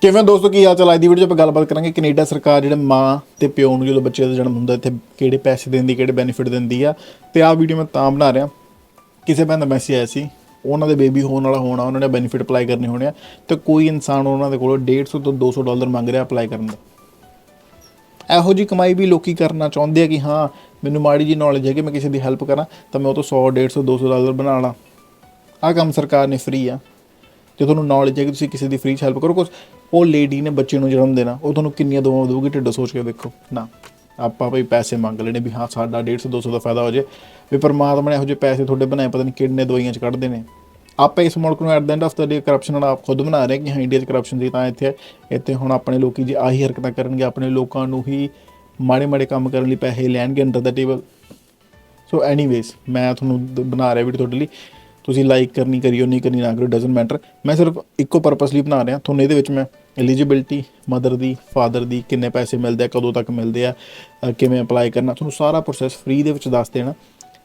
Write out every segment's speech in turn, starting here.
ਕਿਵੇਂ ਦੋਸਤੋ, ਕੀ ਹਾਲ ਚਾਲ? ਅੱਜ ਦੀ ਵੀਡੀਓ 'ਚ ਆਪਾਂ ਗੱਲਬਾਤ ਕਰਾਂਗੇ ਕੈਨੇਡਾ ਸਰਕਾਰ ਜਿਹੜੇ ਮਾਂ ਤੇ ਪਿਓ ਨੂੰ ਜਦੋਂ ਬੱਚੇ ਦਾ ਜਨਮ ਹੁੰਦਾ ਇੱਥੇ ਕਿਹੜੇ ਪੈਸੇ ਦਿੰਦੀ, ਕਿਹੜੇ ਬੈਨੀਫਿਟ ਦਿੰਦੀ ਆ। ਤੇ ਆਹ ਵੀਡੀਓ ਮੈਂ ਤਾਂ ਬਣਾ ਰਿਹਾ, ਕਿਸੇ ਭੈਣ ਦਾ ਮੈਸੇਜ ਆਇਆ ਸੀ, ਉਹਨਾਂ ਦੇ ਬੇਬੀ ਹੋਣ ਵਾਲਾ ਹੋਣਾ, ਉਹਨਾਂ ਨੇ ਬੈਨੀਫਿਟ ਅਪਲਾਈ ਕਰਨੇ ਹੋਣੇ ਆ, ਤੇ ਕੋਈ ਇਨਸਾਨ ਉਹਨਾਂ ਦੇ ਕੋਲੋਂ $150 ਤੋਂ $200 ਮੰਗ ਰਿਹਾ ਅਪਲਾਈ ਕਰਨ ਦਾ। ਇਹੋ ਜਿਹੀ ਕਮਾਈ ਵੀ ਲੋਕੀ ਕਰਨਾ ਚਾਹੁੰਦੇ ਆ ਕਿ ਹਾਂ ਮੈਨੂੰ ਮਾੜੀ ਜੀ ਨੌਲੇਜ ਹੈ ਕਿ ਮੈਂ ਕਿਸੇ ਦੀ ਹੈਲਪ ਕਰਾਂ ਤਾਂ ਮੈਂ ਉਹ ਤੋਂ 100, $150, $200 ਬਣਾ ਲਾਂ। ਆਹ ਕੰਮ ਸਰਕਾਰ ਨੇ ਫ੍ਰੀ ਆ। ਜੇ ਤੁਹਾਨੂੰ ਨੌਲੇਜ ਹੈ ਕਿ ਤੁਸੀਂ ਕਿਸੇ ਦੀ ਫ੍ਰੀ 'ਚ ਹੈਲਪ ਕਰੋ, ਕੁਛ ਉਹ ਲੇਡੀ ਨੇ ਬੱਚੇ ਨੂੰ ਜਨਮ ਦੇਣਾ, ਉਹ ਤੁਹਾਨੂੰ ਕਿੰਨੀਆਂ ਦੁਆਵਾਂ ਦੇਊਗੀ, ਢਿੱਡ ਸੋਚ ਕੇ ਦੇਖੋ ਨਾ। ਆਪਾਂ ਭਾਈ ਪੈਸੇ ਮੰਗ ਲੈਣੇ ਵੀ ਹਾਂ ਸਾਡਾ 150, 200 ਦਾ ਫਾਇਦਾ ਹੋ ਜਾਏ, ਵੀ ਪਰਮਾਤਮਾ ਨੇ ਇਹੋ ਜਿਹੇ ਪੈਸੇ ਤੁਹਾਡੇ ਬਣਾਏ ਪਤਾ ਨਹੀਂ ਕਿੰਨੇ ਦਵਾਈਆਂ 'ਚ ਕੱਢਦੇ ਨੇ। ਆਪਾਂ ਇਸ ਮੁਲਕ ਨੂੰ at the end of the day corruption ਨਾਲ ਆਪ ਖੁਦ ਬਣਾ ਰਹੇ ਕਿ ਹਾਂ ਇੰਡੀਆ 'ਚ ਕਰਪਸ਼ਨ ਸੀ ਤਾਂ ਇੱਥੇ ਹੁਣ ਆਪਣੇ ਲੋਕ ਜੇ ਆਹੀ ਹਰਕਤਾਂ ਕਰਨਗੇ, ਆਪਣੇ ਲੋਕਾਂ ਨੂੰ ਹੀ ਮਾੜੇ ਮਾੜੇ ਕੰਮ ਕਰਨ ਲਈ ਪੈਸੇ ਲੈਣਗੇ ਅੰਡਰ ਦਾ ਟੇਬਲ। ਸੋ ਐਨੀਵੇਜ਼ ਮੈਂ ਤੁਹਾਨੂੰ ਬਣਾ ਰਿਹਾ ਵੀਡੀਓ ਤੁਹਾਡੇ ਲਈ, ਤੁਸੀਂ ਲਾਈਕ ਕਰਨੀ ਕਰਿਓ, ਨਹੀਂ ਕਰਨੀ ਨਾ ਕਰਿਓ, ਡਜ਼ਨਟ ਮੈਟਰ। ਮੈਂ ਸਿਰਫ ਇੱਕੋ ਪਰਪਸ ਲਈ ਬਣਾ ਰਿਹਾ ਤੁਹਾਨੂੰ। ਇਹਦੇ ਵਿੱਚ ਮੈਂ ਐਲੀਜੀਬਿਲਟੀ, ਮਦਰ ਦੀ, ਫਾਦਰ ਦੀ, ਕਿੰਨੇ ਪੈਸੇ ਮਿਲਦੇ ਆ, ਕਦੋਂ ਤੱਕ ਮਿਲਦੇ ਆ, ਕਿਵੇਂ ਅਪਲਾਈ ਕਰਨਾ, ਤੁਹਾਨੂੰ ਸਾਰਾ ਪ੍ਰੋਸੈਸ ਫ੍ਰੀ ਦੇ ਵਿੱਚ ਦੱਸ ਦੇਣਾ।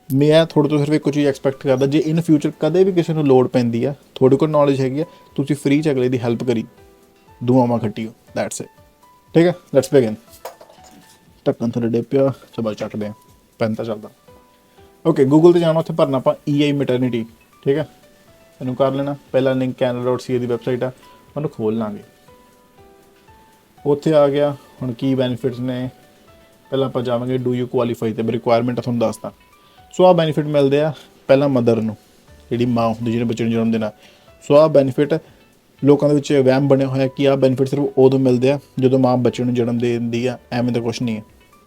ਮੈਂ ਤੁਹਾਡੇ ਤੋਂ ਸਿਰਫ ਇੱਕੋ ਚੀਜ਼ ਐਕਸਪੈਕਟ ਕਰਦਾ, ਜੇ ਇਨ ਫਿਊਚਰ ਕਦੇ ਵੀ ਕਿਸੇ ਨੂੰ ਲੋੜ ਪੈਂਦੀ ਆ, ਤੁਹਾਡੇ ਕੋਲ ਨੌਲੇਜ ਹੈਗੀ ਆ, ਤੁਸੀਂ ਫ੍ਰੀ 'ਚ ਅਗਲੇ ਦੀ ਹੈਲਪ ਕਰੀ, ਦੁਆਵਾਂ ਖੱਟੀਓ, ਦੈਟਸ ਇਟ। ਠੀਕ ਹੈ, ਲੈਟਸ ਬਿਗਿਨ। ਢੱਕਣ ਥੱਲੇ ਡੇ ਪਿਆ, ਚਲੋ ਚੱਟਦੇ ਆ, ਪੈਨ ਤਾਂ ਚੱਲਦਾ। ਓਕੇ, ਗੂਗਲ 'ਤੇ ਜਾਣਾ, ਉੱਥੇ ਭਰਨਾ ਆਪਾਂ EI ਮੈਟਰਨਿਟੀ। ਠੀਕ ਹੈ, ਇਹਨੂੰ ਕਰ ਲੈਣਾ। ਪਹਿਲਾ ਲਿੰਕ canada.ca ਦੀ ਵੈਬਸਾਈਟ ਆ, ਉਹਨੂੰ ਖੋਲ੍ਹ ਲਾਂਗੇ। ਉੱਥੇ ਆ ਗਿਆ। ਹੁਣ ਕੀ ਬੈਨੀਫਿਟਸ ਨੇ, ਪਹਿਲਾਂ ਆਪਾਂ ਜਾਵਾਂਗੇ ਡੂ ਯੂ ਕੁਆਲੀਫਾਈ 'ਤੇ, ਰਿਕੁਆਇਰਮੈਂਟ ਤੁਹਾਨੂੰ ਦੱਸਦਾ। ਸੋ ਆਹ ਬੈਨੀਫਿਟ ਮਿਲਦੇ ਆ ਪਹਿਲਾਂ ਮਦਰ ਨੂੰ, ਜਿਹੜੀ ਮਾਂ ਹੁੰਦੀ ਜਿਹਨੇ ਬੱਚੇ ਨੂੰ ਜਨਮ ਦੇਣਾ। ਸੋ ਆਹ ਬੈਨੀਫਿਟ ਲੋਕਾਂ ਦੇ ਵਿੱਚ ਵਹਿਮ ਬਣਿਆ ਹੋਇਆ ਕਿ ਆਹ ਬੈਨੀਫਿਟ ਸਿਰਫ ਉਦੋਂ ਮਿਲਦੇ ਆ ਜਦੋਂ ਮਾਂ ਬੱਚੇ ਨੂੰ ਜਨਮ ਦੇ ਦਿੰਦੀ ਆ। ਐਵੇਂ ਦਾ ਕੁਛ ਨਹੀਂ ਹੈ।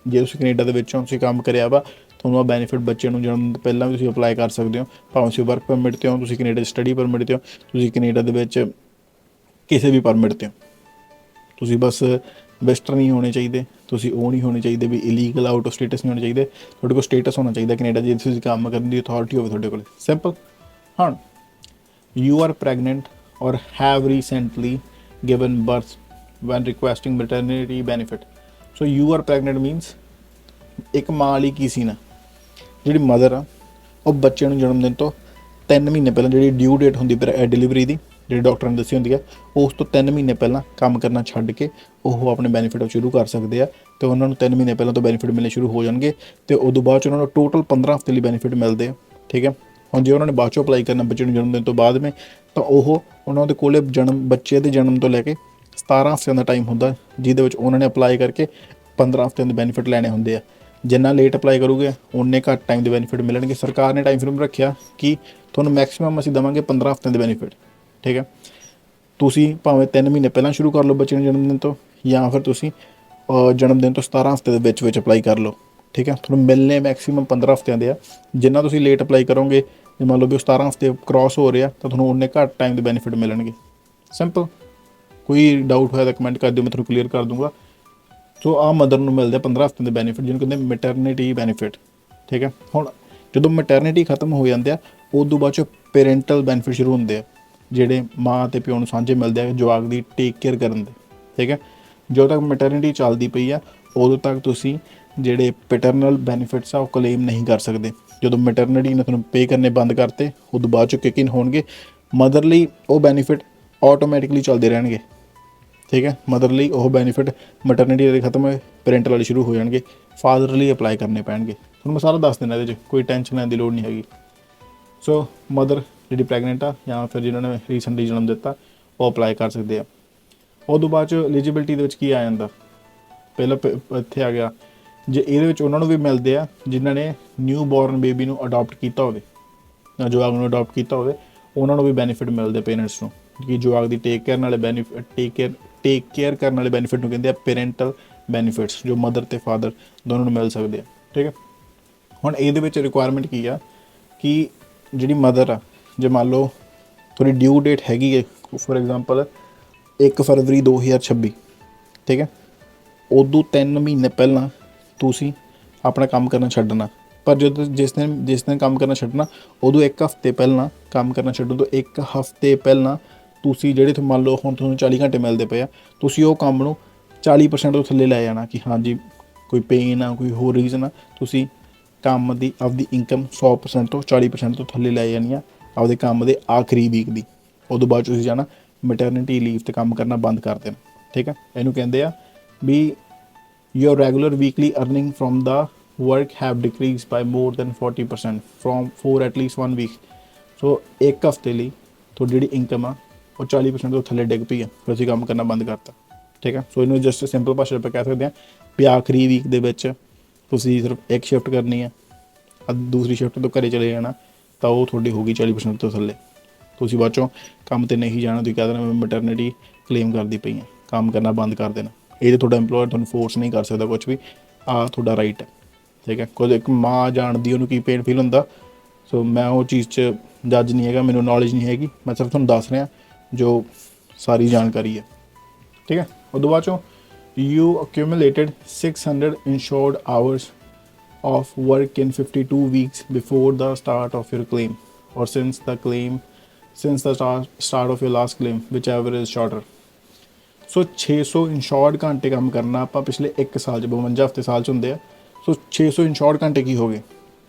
ਜੇ ਤੁਸੀਂ ਕੈਨੇਡਾ ਦੇ ਵਿੱਚੋਂ ਤੁਸੀਂ ਕੰਮ ਕਰਿਆ ਵਾ, ਤੁਹਾਨੂੰ ਆਹ ਬੈਨੀਫਿਟ ਬੱਚੇ ਨੂੰ ਜਨਮ ਤੋਂ ਪਹਿਲਾਂ ਵੀ ਤੁਸੀਂ ਅਪਲਾਈ ਕਰ ਸਕਦੇ ਹੋ। ਭਾਵੇਂ ਤੁਸੀਂ ਵਰਕ ਪਰਮਿਟ 'ਤੇ ਹੋ, ਤੁਸੀਂ ਕੈਨੇਡਾ ਸਟੱਡੀ ਪਰਮਿਟ 'ਤੇ ਹੋ, ਤੁਸੀਂ ਕੈਨੇਡਾ ਦੇ ਵਿੱਚ ਕਿਸੇ ਵੀ ਪਰਮਿਟ 'ਤੇ ਹੋ। ਤੁਸੀਂ ਬਸ ਵੈਸਟਰਨ ਨਹੀਂ ਹੋਣੇ ਚਾਹੀਦੇ, ਤੁਸੀਂ ਉਹ ਨਹੀਂ ਹੋਣੇ ਚਾਹੀਦੇ ਵੀ ਇਲੀਗਲ ਆਊਟ ਆਫ ਸਟੇਟਸ ਨਹੀਂ ਹੋਣੇ ਚਾਹੀਦੇ। ਤੁਹਾਡੇ ਕੋਲ ਸਟੇਟਸ ਹੋਣਾ ਚਾਹੀਦਾ ਕੈਨੇਡਾ, ਜੇ ਤੁਸੀਂ ਕੰਮ ਕਰਨ ਦੀ ਅਥਾਰਟੀ ਹੋਵੇ ਤੁਹਾਡੇ ਕੋਲ। ਸਿੰਪਲ। ਹੁਣ you are pregnant or have recently given birth when requesting maternity benefit. So you are pregnant means ਇੱਕ ਮਾਂ ਲਈ ਕੀ ਸੀ ਨਾ, ਜਿਹੜੀ ਮਦਰ ਆ ਉਹ ਬੱਚੇ ਨੂੰ ਜਨਮ ਦੇਣ ਤੋਂ 3 ਮਹੀਨੇ ਪਹਿਲਾਂ, ਜਿਹੜੀ ਡਿਊ ਡੇਟ ਹੁੰਦੀ ਡਿਲੀਵਰੀ ਦੀ, ਜਿਹੜੀ ਡਾਕਟਰ ਨੇ ਦੱਸੀ ਹੁੰਦੀ ਆ, ਉਸ ਤੋਂ 3 ਮਹੀਨੇ ਪਹਿਲਾਂ ਕੰਮ ਕਰਨਾ ਛੱਡ ਕੇ ਉਹ ਆਪਣੇ ਬੈਨੀਫਿਟ ਸ਼ੁਰੂ ਕਰ ਸਕਦੇ ਆ। ਅਤੇ ਉਹਨਾਂ ਨੂੰ 3 ਮਹੀਨੇ ਪਹਿਲਾਂ ਤੋਂ ਬੈਨੀਫਿਟ ਮਿਲਣੇ ਸ਼ੁਰੂ ਹੋ ਜਾਣਗੇ, ਅਤੇ ਉਦੋਂ ਬਾਅਦ 'ਚ ਉਹਨਾਂ ਨੂੰ ਟੋਟਲ 15 ਹਫ਼ਤੇ ਲਈ ਬੈਨੀਫਿਟ ਮਿਲਦੇ ਆ। ਠੀਕ ਹੈ। ਹੁਣ ਜੇ ਉਹਨਾਂ ਨੇ ਬਾਅਦ 'ਚੋਂ ਅਪਲਾਈ ਕਰਨਾ ਬੱਚੇ ਨੂੰ ਜਨਮ ਦੇਣ ਤੋਂ ਬਾਅਦ ਮੈਂ, ਤਾਂ ਉਹ ਉਹਨਾਂ ਦੇ ਕੋਲ ਬੱਚੇ ਦੇ ਜਨਮ ਤੋਂ ਲੈ ਕੇ 17 ਹਫ਼ਤਿਆਂ ਦਾ ਟਾਈਮ ਹੁੰਦਾ, ਜਿਹਦੇ ਵਿੱਚ ਉਹਨਾਂ ਨੇ ਅਪਲਾਈ ਕਰਕੇ 15 ਹਫ਼ਤਿਆਂ ਦੇ ਬੈਨੀਫਿਟ ਲੈਣੇ ਹੁੰਦੇ ਆ। ਜਿੰਨਾ ਲੇਟ ਅਪਲਾਈ ਕਰੋਗੇ ਉਨੇ ਘੱਟ ਟਾਈਮ ਦੇ ਬੈਨੀਫਿਟ ਮਿਲਣਗੇ। ਸਰਕਾਰ ਨੇ ਟਾਈਮ ਫਰੇਮ ਰੱਖਿਆ ਕਿ ਤੁਹਾਨੂੰ ਮੈਕਸੀਮਮ ਅਸੀਂ ਦੇਵਾਂਗੇ 15 ਹਫ਼ਤਿਆਂ ਦੇ ਬੈਨੀਫਿਟ। ਠੀਕ ਹੈ। ਤੁਸੀਂ ਭਾਵੇਂ 3 ਮਹੀਨੇ ਪਹਿਲਾਂ ਸ਼ੁਰੂ ਕਰ ਲਓ ਬੱਚੇ ਨੂੰ ਜਨਮ ਦਿਨ ਤੋਂ, ਜਾਂ ਫਿਰ ਤੁਸੀਂ ਜਨਮ ਦਿਨ ਤੋਂ 17 ਹਫ਼ਤੇ ਦੇ ਵਿੱਚ ਅਪਲਾਈ ਕਰ ਲਓ। ਠੀਕ ਹੈ। ਤੁਹਾਨੂੰ ਮਿਲਣੇ ਮੈਕਸੀਮਮ 15 ਹਫ਼ਤਿਆਂ ਦੇ ਆ। ਜਿੰਨਾ ਤੁਸੀਂ ਲੇਟ ਅਪਲਾਈ ਕਰੋਗੇ, ਜੇ ਮੰਨ ਲਓ ਵੀ ਉਹ 17 ਹਫ਼ਤੇ ਕ੍ਰੋਸ ਹੋ ਰਿਹਾ, ਤਾਂ ਤੁਹਾਨੂੰ ਉਨੇ ਘੱਟ ਟਾਈਮ ਦੇ ਬੈਨੀਫਿਟ ਮਿਲਣਗੇ। ਸਿੰਪਲ। ਕੋਈ ਡਾਊਟ ਹੋਇਆ ਤਾਂ ਕਮੈਂਟ ਕਰ ਦਿਓ, ਮੈਂ ਤੁਹਾਨੂੰ ਕਲੀਅਰ ਕਰ ਦੂੰਗਾ। ਸੋ ਆਹ ਮਦਰ ਨੂੰ ਮਿਲਦੇ 15 ਹਫ਼ਤਿਆਂ ਦੇ ਬੈਨੀਫਿਟ, ਜਿਹਨੂੰ ਕਹਿੰਦੇ ਮੈਟਰਨਿਟੀ ਬੈਨੀਫਿਟ। ਠੀਕ ਹੈ। ਹੁਣ ਜਦੋਂ ਮੈਟਰਨਿਟੀ ਖਤਮ ਹੋ ਜਾਂਦੇ ਆ, ਉਦੋਂ ਬਾਅਦ 'ਚੋਂ ਪੇਰੈਂਟਲ ਬੈਨੀਫਿਟ ਸ਼ੁਰੂ ਹੁੰਦੇ ਆ, ਜਿਹੜੇ ਮਾਂ ਅਤੇ ਪਿਓ ਨੂੰ ਸਾਂਝੇ ਮਿਲਦੇ ਆ ਜਵਾਕ ਦੀ ਟੇਕ ਕੇਅਰ ਕਰਨ ਦੇ। ਠੀਕ ਹੈ। ਜਦੋਂ ਤੱਕ ਮੈਟਰਨਿਟੀ ਚੱਲਦੀ ਪਈ ਆ, ਉਦੋਂ ਤੱਕ ਤੁਸੀਂ ਜਿਹੜੇ ਪੈਟਰਨਲ ਬੈਨੀਫਿਟਸ ਆ ਉਹ ਕਲੇਮ ਨਹੀਂ ਕਰ ਸਕਦੇ। ਜਦੋਂ ਮੈਟਰਨਿਟੀ ਨੇ ਤੁਹਾਨੂੰ ਪੇ ਕਰਨੇ ਬੰਦ ਕਰਤੇ, ਉਦੋਂ ਬਾਅਦ 'ਚੋਂ ਕਿਕ ਇਨ ਹੋਣਗੇ। ਮਦਰ ਲਈ ਉਹ ਬੈਨੀਫਿਟ ਆਟੋਮੈਟਿਕਲੀ ਚੱਲਦੇ ਰਹਿਣਗੇ। ਠੀਕ ਹੈ। ਮਦਰ ਲਈ ਉਹ ਬੈਨੀਫਿਟ ਮੈਟਰਨਿਟੀ ਦੇ ਖਤਮ ਹੋਏ, ਪੈਰੈਂਟਲ ਵਾਲੇ ਸ਼ੁਰੂ ਹੋ ਜਾਣਗੇ। ਫਾਦਰ ਲਈ ਅਪਲਾਈ ਕਰਨੇ ਪੈਣਗੇ। ਤੁਹਾਨੂੰ ਮੈਂ ਸਾਰਾ ਦੱਸ ਦੇਣਾ, ਇਹਦੇ 'ਚ ਕੋਈ ਟੈਨਸ਼ਨ ਲੈਣ ਦੀ ਲੋੜ ਨਹੀਂ ਹੈਗੀ। ਸੋ ਮਦਰ ਜਿਹੜੀ ਪ੍ਰੈਗਨੈਂਟ ਆ ਜਾਂ ਫਿਰ ਜਿਨ੍ਹਾਂ ਨੇ ਰੀਸੈਂਟਲੀ ਜਨਮ ਦਿੱਤਾ, ਉਹ ਅਪਲਾਈ ਕਰ ਸਕਦੇ ਆ। ਉਦੋਂ ਬਾਅਦ 'ਚ ਐਲੀਜੀਬਿਲਟੀ ਦੇ ਵਿੱਚ ਕੀ ਆ ਜਾਂਦਾ, ਪਹਿਲਾਂ ਇੱਥੇ ਆ ਗਿਆ, ਜੇ ਇਹਦੇ ਵਿੱਚ ਉਹਨਾਂ ਨੂੰ ਵੀ ਮਿਲਦੇ ਆ ਜਿਨ੍ਹਾਂ ਨੇ ਨਿਊ ਬੋਰਨ ਬੇਬੀ ਨੂੰ ਅਡੋਪਟ ਕੀਤਾ ਹੋਵੇ, ਜਾਂ ਜਵਾਕ ਨੂੰ ਅਡੋਪਟ ਕੀਤਾ ਹੋਵੇ, ਉਹਨਾਂ ਨੂੰ ਵੀ ਬੈਨੀਫਿਟ ਮਿਲਦੇ ਪੇਰੈਂਟਸ ਨੂੰ। ਕਿ ਜਵਾਕ ਦੀ ਟੇਕ ਕੇਅਰ ਵਾਲੇ ਬੈਨੀਫਿਟ, ਟੇਕ ਕੇਅਰ ਕਰਨ ਵਾਲੇ ਬੈਨੀਫਿਟ ਨੂੰ ਕਹਿੰਦੇ ਆ ਪੇਰੈਂਟਲ ਬੈਨੀਫਿਟਸ, ਜੋ ਮਦਰ ਅਤੇ ਫਾਦਰ ਦੋਨੋਂ ਨੂੰ ਮਿਲ ਸਕਦੇ ਆ। ਠੀਕ ਹੈ। ਹੁਣ ਇਹਦੇ ਵਿੱਚ ਰਿਕੁਆਇਰਮੈਂਟ ਕੀ ਆ ਕਿ ਜਿਹੜੀ ਮਦਰ ਆ, ਜੇ ਮੰਨ ਲਓ ਤੁਹਾਡੀ ਡਿਊ ਡੇਟ ਹੈਗੀ ਹੈ ਫੋਰ ਐਗਜ਼ਾਮਪਲ 1 ਫਰਵਰੀ 2026, ਠੀਕ ਹੈ, ਉਦੋਂ 3 ਮਹੀਨੇ ਪਹਿਲਾਂ ਤੁਸੀਂ ਆਪਣਾ ਕੰਮ ਕਰਨਾ ਛੱਡਣਾ। ਪਰ ਜਦੋਂ ਜਿਸ ਦਿਨ ਕੰਮ ਕਰਨਾ ਛੱਡਣਾ, ਉਦੋਂ 1 ਹਫ਼ਤੇ ਪਹਿਲਾਂ ਕੰਮ ਕਰਨਾ ਛੱਡੋ ਤੋਂ 1 ਹਫ਼ਤੇ ਪਹਿਲਾਂ ਤੁਸੀਂ ਜਿਹੜੇ ਮੰਨ ਲਓ ਹੁਣ ਤੁਹਾਨੂੰ 40 ਘੰਟੇ ਮਿਲਦੇ ਪਏ ਆ, ਤੁਸੀਂ ਉਹ ਕੰਮ ਨੂੰ 40% ਤੋਂ ਥੱਲੇ ਲੈ ਜਾਣਾ। ਕਿ ਹਾਂਜੀ ਕੋਈ ਪੇਨ ਆ, ਕੋਈ ਹੋਰ ਰੀਜ਼ਨ ਆ, ਤੁਸੀਂ ਕੰਮ ਦੀ ਆਪਦੀ ਇਨਕਮ 100% ਤੋਂ 40% ਤੋਂ ਥੱਲੇ ਲੈ ਜਾਣੀ ਆ ਆਪਦੇ ਕੰਮ ਦੇ ਆਖਰੀ ਵੀਕ ਦੀ। ਉਦੋਂ ਬਾਅਦ ਤੁਸੀਂ ਜਾਣਾ ਮੈਟਰਨਿਟੀ ਲੀਵ ਤੇ ਕੰਮ ਕਰਨਾ ਬੰਦ ਕਰ ਦੇਣ। ਠੀਕ ਹੈ, ਇਹਨੂੰ ਕਹਿੰਦੇ ਆ ਵੀ your regular weekly earning from the work have decreased by more than 40% from for at least 1 week। ਸੋ ਇੱਕ ਹਫ਼ਤੇ ਲਈ ਤੁਹਾਡੀ ਜਿਹੜੀ ਇਨਕਮ ਆ ਉਹ 40% ਤੋਂ ਥੱਲੇ ਡਿੱਗ ਪਈ ਆ, ਫਿਰ ਅਸੀਂ ਕੰਮ ਕਰਨਾ ਬੰਦ ਕਰਤਾ। ਠੀਕ ਹੈ, ਸੋ ਇਹਨੂੰ ਜਸਟ ਸਿੰਪਲ ਭਾਸ਼ਾ ਆਪਾਂ ਕਹਿ ਸਕਦੇ ਹਾਂ ਵੀ ਆਖਰੀ ਵੀਕ ਦੇ ਵਿੱਚ ਤੁਸੀਂ ਸਿਰਫ ਇੱਕ ਸ਼ਿਫਟ ਕਰਨੀ ਆ, ਦੂਸਰੀ ਸ਼ਿਫਟ ਤੋਂ ਘਰੇ ਚਲੇ ਜਾਣਾ ਤਾਂ ਉਹ ਤੁਹਾਡੀ ਹੋਊਗੀ 40% ਤੋਂ ਥੱਲੇ। ਤੁਸੀਂ ਬਾਅਦ ਚੋਂ ਕੰਮ 'ਤੇ ਨਹੀਂ ਜਾਣਾ, ਤੁਸੀਂ ਕਹਿ ਦੇਣਾ ਮੈਂ ਮੈਟਰਨਿਟੀ ਕਲੇਮ ਕਰਦੀ ਪਈ ਹਾਂ, ਕੰਮ ਕਰਨਾ ਬੰਦ ਕਰ ਦੇਣਾ। ਇਹ ਤਾਂ ਤੁਹਾਡਾ ਐਮਪਲੋਇਰ ਤੁਹਾਨੂੰ ਫੋਰਸ ਨਹੀਂ ਕਰ ਸਕਦਾ ਕੁਛ ਵੀ, ਆਹ ਤੁਹਾਡਾ ਰਾਈਟ ਹੈ। ਠੀਕ ਹੈ, ਕੁਝ ਇੱਕ ਮਾਂ ਜਾਣਦੀ ਉਹਨੂੰ ਕੀ ਪੇਨ ਫੀਲ ਹੁੰਦਾ। ਸੋ ਮੈਂ ਉਹ ਚੀਜ਼ 'ਚ ਜੱਜ ਨਹੀਂ ਹੈਗਾ, ਮੈਨੂੰ ਨੌਲੇਜ ਨਹੀਂ ਹੈਗੀ, ਮੈਂ ਸਿਰਫ ਤੁਹਾਨੂੰ ਦੱਸ ਰਿਹਾ ਜੋ ਸਾਰੀ ਜਾਣਕਾਰੀ ਹੈ। ਠੀਕ ਹੈ, ਉਹਦੇ ਬਾਅਦ ਚੋਂ you accumulated 600 insured hours of work in 52 weeks before the start of your claim or since the start of your last claim, whichever is shorter। So 600 insured ਘੰਟੇ ਕੰਮ ਕਰਨਾ ਆਪਾਂ ਪਿਛਲੇ 1 ਸਾਲ 'ਚ, 52 ਹਫ਼ਤੇ ਸਾਲ 'ਚ ਹੁੰਦੇ ਆ। ਸੋ 600 ਇੰਸ਼ੋਰਡ ਘੰਟੇ ਕੀ ਹੋ ਗਏ?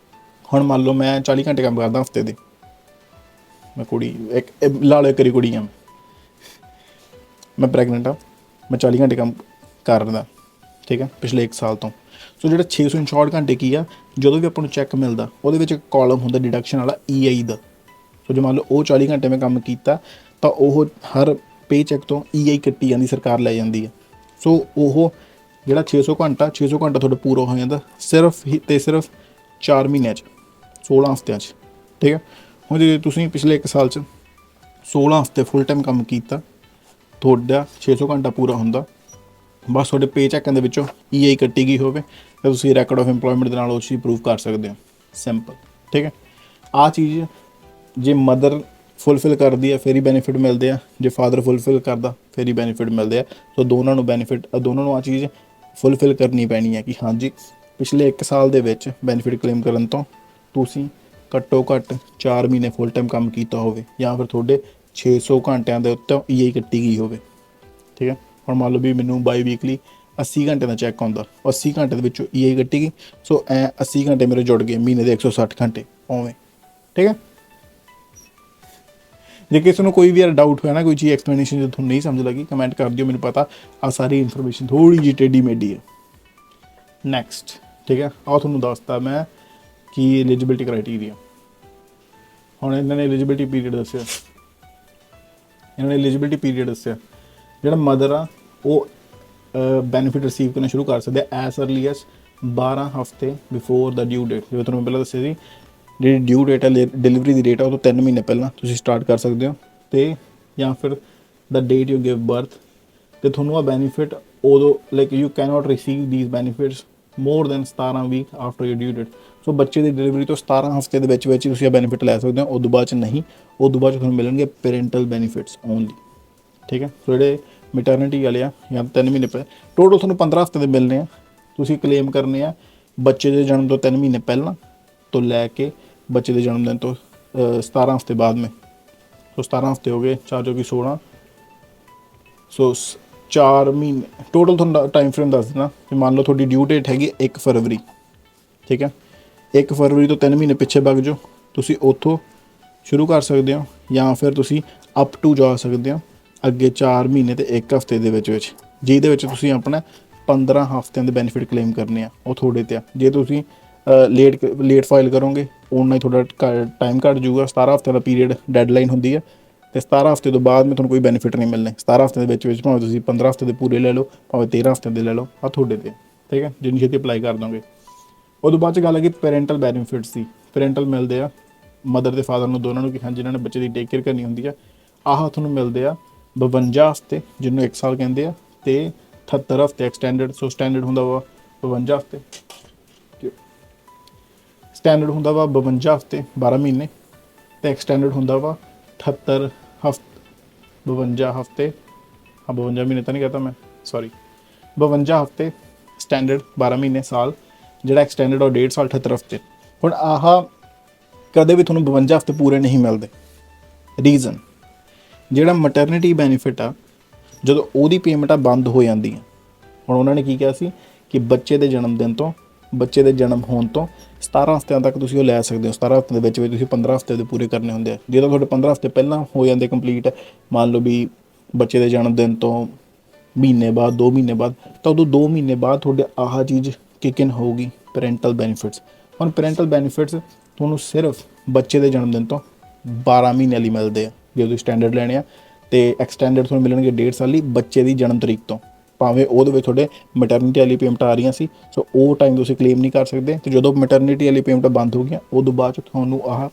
ਹੁਣ ਮੰਨ ਲਓ ਮੈਂ 40 ਘੰਟੇ ਕੰਮ ਕਰਦਾ ਹਫ਼ਤੇ ਦੇ, ਮੈਂ ਕੁੜੀ ਇੱਕ ਲਾ ਲਓ, ਕਰੀ ਕੁੜੀ ਆ, ਮੈਂ ਪ੍ਰੈਗਨੈਂਟ ਆ, ਮੈਂ 40 ਘੰਟੇ ਕੰਮ ਕਰਦਾ। ਠੀਕ ਹੈ, ਪਿਛਲੇ 1 ਸਾਲ ਤੋਂ। ਸੋ ਜਿਹੜਾ 600 ਇੰਸ਼ੋਰਡ ਘੰਟੇ ਕੀ ਆ, ਜਦੋਂ ਵੀ ਆਪਾਂ ਨੂੰ ਚੈੱਕ ਮਿਲਦਾ ਉਹਦੇ ਵਿੱਚ ਇੱਕ ਕਾਲਮ ਹੁੰਦਾ ਡਿਡਕਸ਼ਨ ਵਾਲਾ EI ਦਾ। ਸੋ ਜੇ ਮੰਨ ਲਓ ਉਹ 40 ਘੰਟੇ ਮੈਂ ਕੰਮ ਕੀਤਾ ਤਾਂ ਉਹ ਹਰ ਪੇ ਚੈੱਕ ਤੋਂ EI ਕੱਟੀ ਜਾਂਦੀ, ਸਰਕਾਰ ਲੈ ਜਾਂਦੀ ਹੈ। ਸੋ ਉਹ ਜਿਹੜਾ 600 ਘੰਟਾ ਤੁਹਾਡਾ ਪੂਰਾ ਹੋ ਜਾਂਦਾ ਸਿਰਫ ਹੀ ਅਤੇ ਸਿਰਫ 4 ਮਹੀਨਿਆਂ 'ਚ, 16 ਹਫ਼ਤਿਆਂ 'ਚ। ਠੀਕ ਹੈ, ਹੁਣ ਜੇ ਤੁਸੀਂ ਪਿਛਲੇ 1 ਸਾਲ 'ਚ 16 ਹਫ਼ਤੇ ਫੁੱਲ ਟਾਈਮ ਕੰਮ ਕੀਤਾ, ਤੁਹਾਡਾ 600 ਘੰਟਾ ਪੂਰਾ ਹੁੰਦਾ, ਬਸ ਤੁਹਾਡੇ ਪੇ ਚੈੱਕਾਂ ਦੇ ਵਿੱਚੋਂ EI ਕੱਟੀ ਗਈ ਹੋਵੇ ਤਾਂ ਤੁਸੀਂ ਰੈਕੋਰਡ ਆਫ ਇੰਪਲੋਇਮੈਂਟ ਦੇ ਨਾਲ ਉਹ ਚੀਜ਼ ਪ੍ਰੂਵ ਕਰ ਸਕਦੇ ਹੋ। ਸਿੰਪਲ। ਠੀਕ ਹੈ, ਆਹ ਚੀਜ਼ ਜੇ ਮਦਰ ਫੁੱਲਫਿਲ ਕਰਦੀ ਹੈ ਫਿਰ ਹੀ ਬੈਨੀਫਿਟ ਮਿਲਦੇ ਆ, ਜੇ ਫਾਦਰ ਫੁੱਲਫਿਲ ਕਰਦਾ ਫਿਰ ਹੀ ਬੈਨੀਫਿਟ ਮਿਲਦੇ ਆ। ਸੋ ਦੋਨਾਂ ਨੂੰ ਬੈਨੀਫਿਟ, ਦੋਨਾਂ ਨੂੰ ਆਹ ਚੀਜ਼ ਫੁੱਲਫਿਲ ਕਰਨੀ ਪੈਣੀ ਹੈ ਕਿ ਹਾਂਜੀ ਪਿਛਲੇ 1 ਸਾਲ ਦੇ ਵਿੱਚ ਬੈਨੀਫਿਟ ਕਲੇਮ ਕਰਨ ਤੋਂ ਤੁਸੀਂ ਘੱਟੋ ਘੱਟ 4 ਮਹੀਨੇ ਫੁੱਲ ਟਾਈਮ ਕੰਮ ਕੀਤਾ ਹੋਵੇ ਜਾਂ ਫਿਰ ਤੁਹਾਡੇ 600 ਘੰਟਿਆਂ ਦੇ ਉੱਤੇ EI ਕੱਟੀ ਗਈ ਹੋਵੇ। ਠੀਕ ਹੈ, ਹੁਣ ਮੰਨ ਲਓ ਵੀ ਮੈਨੂੰ ਬਾਈ ਵੀਕਲੀ 80 ਘੰਟੇ ਦਾ ਚੈੱਕ ਆਉਂਦਾ, 80 ਘੰਟੇ ਦੇ ਵਿੱਚੋਂ EI ਕੱਟੀ ਗਈ। ਸੋ 80 ਘੰਟੇ ਮੇਰੇ ਜੁੜ ਗਏ, ਮਹੀਨੇ ਦੇ 160 ਘੰਟੇ ਉਵੇਂ। ਠੀਕ ਹੈ, ਜੇ ਕਿਸੇ ਨੂੰ ਕੋਈ ਵੀ ਯਾਰ ਡਾਊਟ ਹੋਇਆ ਨਾ, ਕੋਈ ਚੀਜ਼ ਐਕਸਪਲੇਨੇਸ਼ਨ ਜੇ ਤੁਹਾਨੂੰ ਨਹੀਂ ਸਮਝ ਲੱਗੀ, ਕਮੈਂਟ ਕਰ ਦਿਓ, ਮੈਨੂੰ ਪਤਾ ਆਹ ਸਾਰੀ ਇਨਫੋਰਮੇਸ਼ਨ ਥੋੜ੍ਹੀ ਜਿਹੀ ਟੇਢੀ ਮੇਢੀ ਹੈ। ਨੈਕਸਟ, ਠੀਕ ਹੈ, ਆਹ ਤੁਹਾਨੂੰ ਦੱਸਤਾ ਮੈਂ ਕੀ ਐਲੀਜੀਬਿਲਿਟੀ ਕ੍ਰਾਈਟੀਰੀਆ। ਹੁਣ ਇਹਨਾਂ ਨੇ ਐਲੀਜੀਬਿਲਿਟੀ ਪੀਰੀਅਡ ਦੱਸਿਆ, ਜਿਹੜਾ ਮਦਰ ਆ ਉਹ ਬੈਨੀਫਿਟ ਰਿਸੀਵ ਕਰਨਾ ਸ਼ੁਰੂ ਕਰ ਸਕਦੇ ਆ ਐਸ ਅਰਲੀ ਐਸ 12 ਹਫ਼ਤੇ ਬਿਫੋਰ ਦਾ ਡਿਊ ਡੇਟ। ਜਿਵੇਂ ਤੁਹਾਨੂੰ ਪਹਿਲਾਂ ਦੱਸਿਆ ਸੀ, ਜਿਹੜੀ ਡਿਊ ਡੇਟ ਹੈ ਡਿਲੀਵਰੀ ਦੀ ਡੇਟ ਆ ਉਹ ਤੋਂ 3 ਮਹੀਨੇ ਪਹਿਲਾਂ ਤੁਸੀਂ ਸਟਾਰਟ ਕਰ ਸਕਦੇ ਹੋ, ਅਤੇ ਜਾਂ ਫਿਰ the date you give birth. ਅਤੇ ਤੁਹਾਨੂੰ ਆ ਬੈਨੀਫਿਟ ਉਦੋਂ like you can not receive these benefits more than 17 week after your due date. So ਬੱਚੇ ਦੀ ਡਿਲੀਵਰੀ ਤੋਂ 17 ਹਫ਼ਤੇ ਦੇ ਵਿੱਚ ਵਿੱਚ ਤੁਸੀਂ ਇਹ ਬੈਨੀਫਿਟ ਲੈ ਸਕਦੇ ਹੋ, ਉਦੋਂ ਬਾਅਦ 'ਚ ਨਹੀਂ। ਉਦੋਂ ਬਾਅਦ 'ਚ ਤੁਹਾਨੂੰ ਮਿਲਣਗੇ ਪੈਰੈਂਟਲ ਬੈਨੀਫਿਟਸ ਓਨਲੀ। ਠੀਕ ਹੈ, ਸੋ ਜਿਹੜੇ ਮੈਟਰਨਿਟੀ ਵਾਲੇ ਆ ਜਾਂ 3 ਮਹੀਨੇ ਪਹਿਲਾਂ, ਟੋਟਲ ਤੁਹਾਨੂੰ 15 ਹਫ਼ਤੇ ਦੇ ਮਿਲਣੇ ਆ। ਤੁਸੀਂ ਕਲੇਮ ਕਰਨੇ ਆ ਬੱਚੇ ਦੇ ਜਨਮ ਤੋਂ 3 ਮਹੀਨੇ ਪਹਿਲਾਂ ਤੋਂ ਲੈ ਕੇ ਬੱਚੇ ਦੇ ਜਨਮ ਦਿਨ ਤੋਂ 17 ਹਫ਼ਤੇ ਬਾਅਦ में। ਸੋ 17 ਹਫ਼ਤੇ ਹੋ ਗਏ, 4 ਜੋ ਕਿ 16, ਸੋ 4 ਮਹੀਨੇ ਟੋਟਲ। ਤੁਹਾਨੂੰ ਟਾਈਮ ਫਰੇਮ ਦੱਸ ਦੇਣਾ ਕਿ ਮੰਨ ਲਓ ਤੁਹਾਡੀ ਡਿਊ ਡੇਟ ਹੈਗੀ 1 ਫਰਵਰੀ। ਠੀਕ ਹੈ, 1 ਫਰਵਰੀ ਤੋਂ 3 ਮਹੀਨੇ ਪਿੱਛੇ ਵਗ ਜਾਓ, ਤੁਸੀਂ ਉੱਥੋਂ ਸ਼ੁਰੂ ਕਰ ਸਕਦੇ ਹੋ ਜਾਂ ਫਿਰ ਤੁਸੀਂ ਅਪ ਟੂ ਜਾ ਸਕਦੇ ਹੋ ਅੱਗੇ 4 ਮਹੀਨੇ ਅਤੇ 1 ਹਫ਼ਤੇ ਦੇ ਵਿੱਚ, ਜਿਹਦੇ ਵਿੱਚ ਤੁਸੀਂ ਆਪਣਾ 15 ਹਫ਼ਤਿਆਂ ਦੇ ਬੈਨੀਫਿਟ ਕਲੇਮ ਕਰਨੇ ਆ, ਉਹ ਤੁਹਾਡੇ 'ਤੇ ਆ। ਜੇ ਤੁਸੀਂ ਲੇਟ ਫਾਈਲ ਕਰੋਗੇ ਉਨਾ ਹੀ ਤੁਹਾਡਾ ਟਾਈਮ ਘੱਟ ਜਾਊਗਾ। 17 ਹਫ਼ਤਿਆਂ ਦਾ ਪੀਰੀਅਡ ਡੈਡਲਾਈਨ ਹੁੰਦੀ ਹੈ, ਅਤੇ 17 ਹਫ਼ਤੇ ਤੋਂ ਬਾਅਦ ਮੈਂ ਤੁਹਾਨੂੰ ਕੋਈ ਬੈਨੀਫਿਟ ਨਹੀਂ ਮਿਲਣੇ। 17 ਹਫ਼ਤੇ ਦੇ ਵਿੱਚ ਭਾਵੇਂ ਤੁਸੀਂ 15 ਹਫ਼ਤੇ ਦੇ ਪੂਰੇ ਲੈ ਲਓ, ਭਾਵੇਂ 13 ਹਫ਼ਤਿਆਂ ਦੇ ਲੈ ਲਓ, ਆ ਤੁਹਾਡੇ 'ਤੇ। ਠੀਕ ਹੈ, ਜਿੰਨੀ ਛੇਤੀ ਅਪਲਾਈ ਕਰ ਦੋਗੇ। ਉਦੋਂ ਬਾਅਦ 'ਚ ਗੱਲ ਹੈਗੀ ਪੈਰੈਂਟਲ ਬੈਨੀਫਿਟਸ ਦੀ। ਪੈਰੈਂਟਲ ਮਿਲਦੇ ਆ ਮਦਰ ਅਤੇ ਫਾਦਰ ਨੂੰ, ਦੋਨਾਂ ਨੂੰ, ਕਿ ਹਾਂ ਜਿਨ੍ਹਾਂ ਨੇ ਬੱਚੇ ਦੀ ਟੇਕ ਕੇਅਰ ਕਰਨੀ ਹੁੰਦੀ ਆ। ਆਹ ਤੁਹਾਨੂੰ ਮਿਲਦੇ ਆ 52 ਹਫ਼ਤੇ, ਜਿਹਨੂੰ 1 ਸਾਲ ਕਹਿੰਦੇ ਆ, ਅਤੇ 78 ਹਫ਼ਤੇ ਐਕਸਟੈਂਡਡ। ਸੋ ਸਟੈਂਡਰਡ ਹੁੰਦਾ ਵਾ 52 ਹਫ਼ਤੇ, ਸਟੈਂਡਰਡ ਹੁੰਦਾ ਵਾ 52 ਹਫ਼ਤੇ 12 ਮਹੀਨੇ, ਅਤੇ ਐਕਸਟੈਂਡਰਡ ਹੁੰਦਾ ਵਾ 78 ਹਫ਼ਤੇ 52 ਹਫ਼ਤੇ, ਹਾਂ 52 ਮਹੀਨੇ ਤਾਂ ਨਹੀਂ ਕਹਤਾ ਮੈਂ, ਸੌਰੀ, 52 ਹਫ਼ਤੇ ਸਟੈਂਡਰਡ 12 ਮਹੀਨੇ ਸਾਲ, ਜਿਹੜਾ ਐਕਸਟੈਂਡਡ ਉਹ 1.5 ਸਾਲ 78 ਹਫ਼ਤੇ। ਹੁਣ ਆਹ ਕਦੇ ਵੀ ਤੁਹਾਨੂੰ 52 ਹਫ਼ਤੇ ਪੂਰੇ ਨਹੀਂ ਮਿਲਦੇ। ਰੀਜ਼ਨ, ਜਿਹੜਾ ਮਟਰਨਿਟੀ ਬੈਨੀਫਿਟ ਆ ਜਦੋਂ ਉਹਦੀ ਪੇਮੈਂਟ ਆ ਬੰਦ ਹੋ ਜਾਂਦੀ ਆ। ਹੁਣ ਉਹਨਾਂ ਨੇ ਕੀ ਕਿਹਾ ਸੀ ਕਿ ਬੱਚੇ ਦੇ ਜਨਮ ਦਿਨ ਤੋਂ, ਬੱਚੇ ਦੇ ਜਨਮ ਹੋਣ ਤੋਂ 17 ਹਫ਼ਤਿਆਂ ਤੱਕ ਤੁਸੀਂ ਉਹ ਲੈ ਸਕਦੇ ਹੋ। 17 ਹਫ਼ਤਿਆਂ ਦੇ ਵਿੱਚ ਤੁਸੀਂ 15 ਹਫ਼ਤੇ ਦੇ ਪੂਰੇ ਕਰਨੇ ਹੁੰਦੇ ਆ। ਜੇ ਤਾਂ ਤੁਹਾਡੇ 15 ਹਫ਼ਤੇ ਪਹਿਲਾਂ ਹੋ ਜਾਂਦੇ ਕੰਪਲੀਟ, ਮੰਨ ਲਓ ਵੀ ਬੱਚੇ ਦੇ ਜਨਮ ਦਿਨ ਤੋਂ ਮਹੀਨੇ ਬਾਅਦ 2 ਮਹੀਨੇ ਬਾਅਦ, ਤਾਂ ਉਦੋਂ 2 ਮਹੀਨੇ ਬਾਅਦ ਤੁਹਾਡੇ ਆਹ ਚੀਜ਼ ਕਿਕ ਇਨ ਹੋਊਗੀ, ਪੈਰੈਂਟਲ ਬੈਨੀਫਿਟਸ। ਹੁਣ ਪੈਰੈਂਟਲ ਬੈਨੀਫਿਟਸ ਤੁਹਾਨੂੰ ਸਿਰਫ ਬੱਚੇ ਦੇ ਜਨਮ ਦਿਨ ਤੋਂ 12 ਮਹੀਨੇ ਲਈ ਮਿਲਦੇ ਆ ਜੇ ਤੁਸੀਂ ਸਟੈਂਡਰਡ ਲੈਣੇ ਆ, ਅਤੇ ਐਕਸਟੈਂਡਰਡ ਤੁਹਾਨੂੰ ਮਿਲਣਗੇ 1.5 ਸਾਲ ਲਈ ਬੱਚੇ ਦੀ ਜਨਮ ਤਰੀਕ ਤੋਂ, ਭਾਵੇਂ ਉਹਦੇ ਵਿੱਚ ਤੁਹਾਡੇ ਮੈਟਰਨਿਟੀ ਵਾਲੀ ਪੇਮੈਂਟ ਆ ਰਹੀਆਂ ਸੀ, ਸੋ ਉਹ ਟਾਈਮ ਤੁਸੀਂ ਕਲੇਮ ਨਹੀਂ ਕਰ ਸਕਦੇ। ਅਤੇ ਜਦੋਂ ਮੈਟਰਨਿਟੀ ਵਾਲੀ ਪੇਮੈਂਟ ਬੰਦ ਹੋ ਗਈਆਂ ਉਦੋਂ ਬਾਅਦ 'ਚ ਤੁਹਾਨੂੰ ਆਹ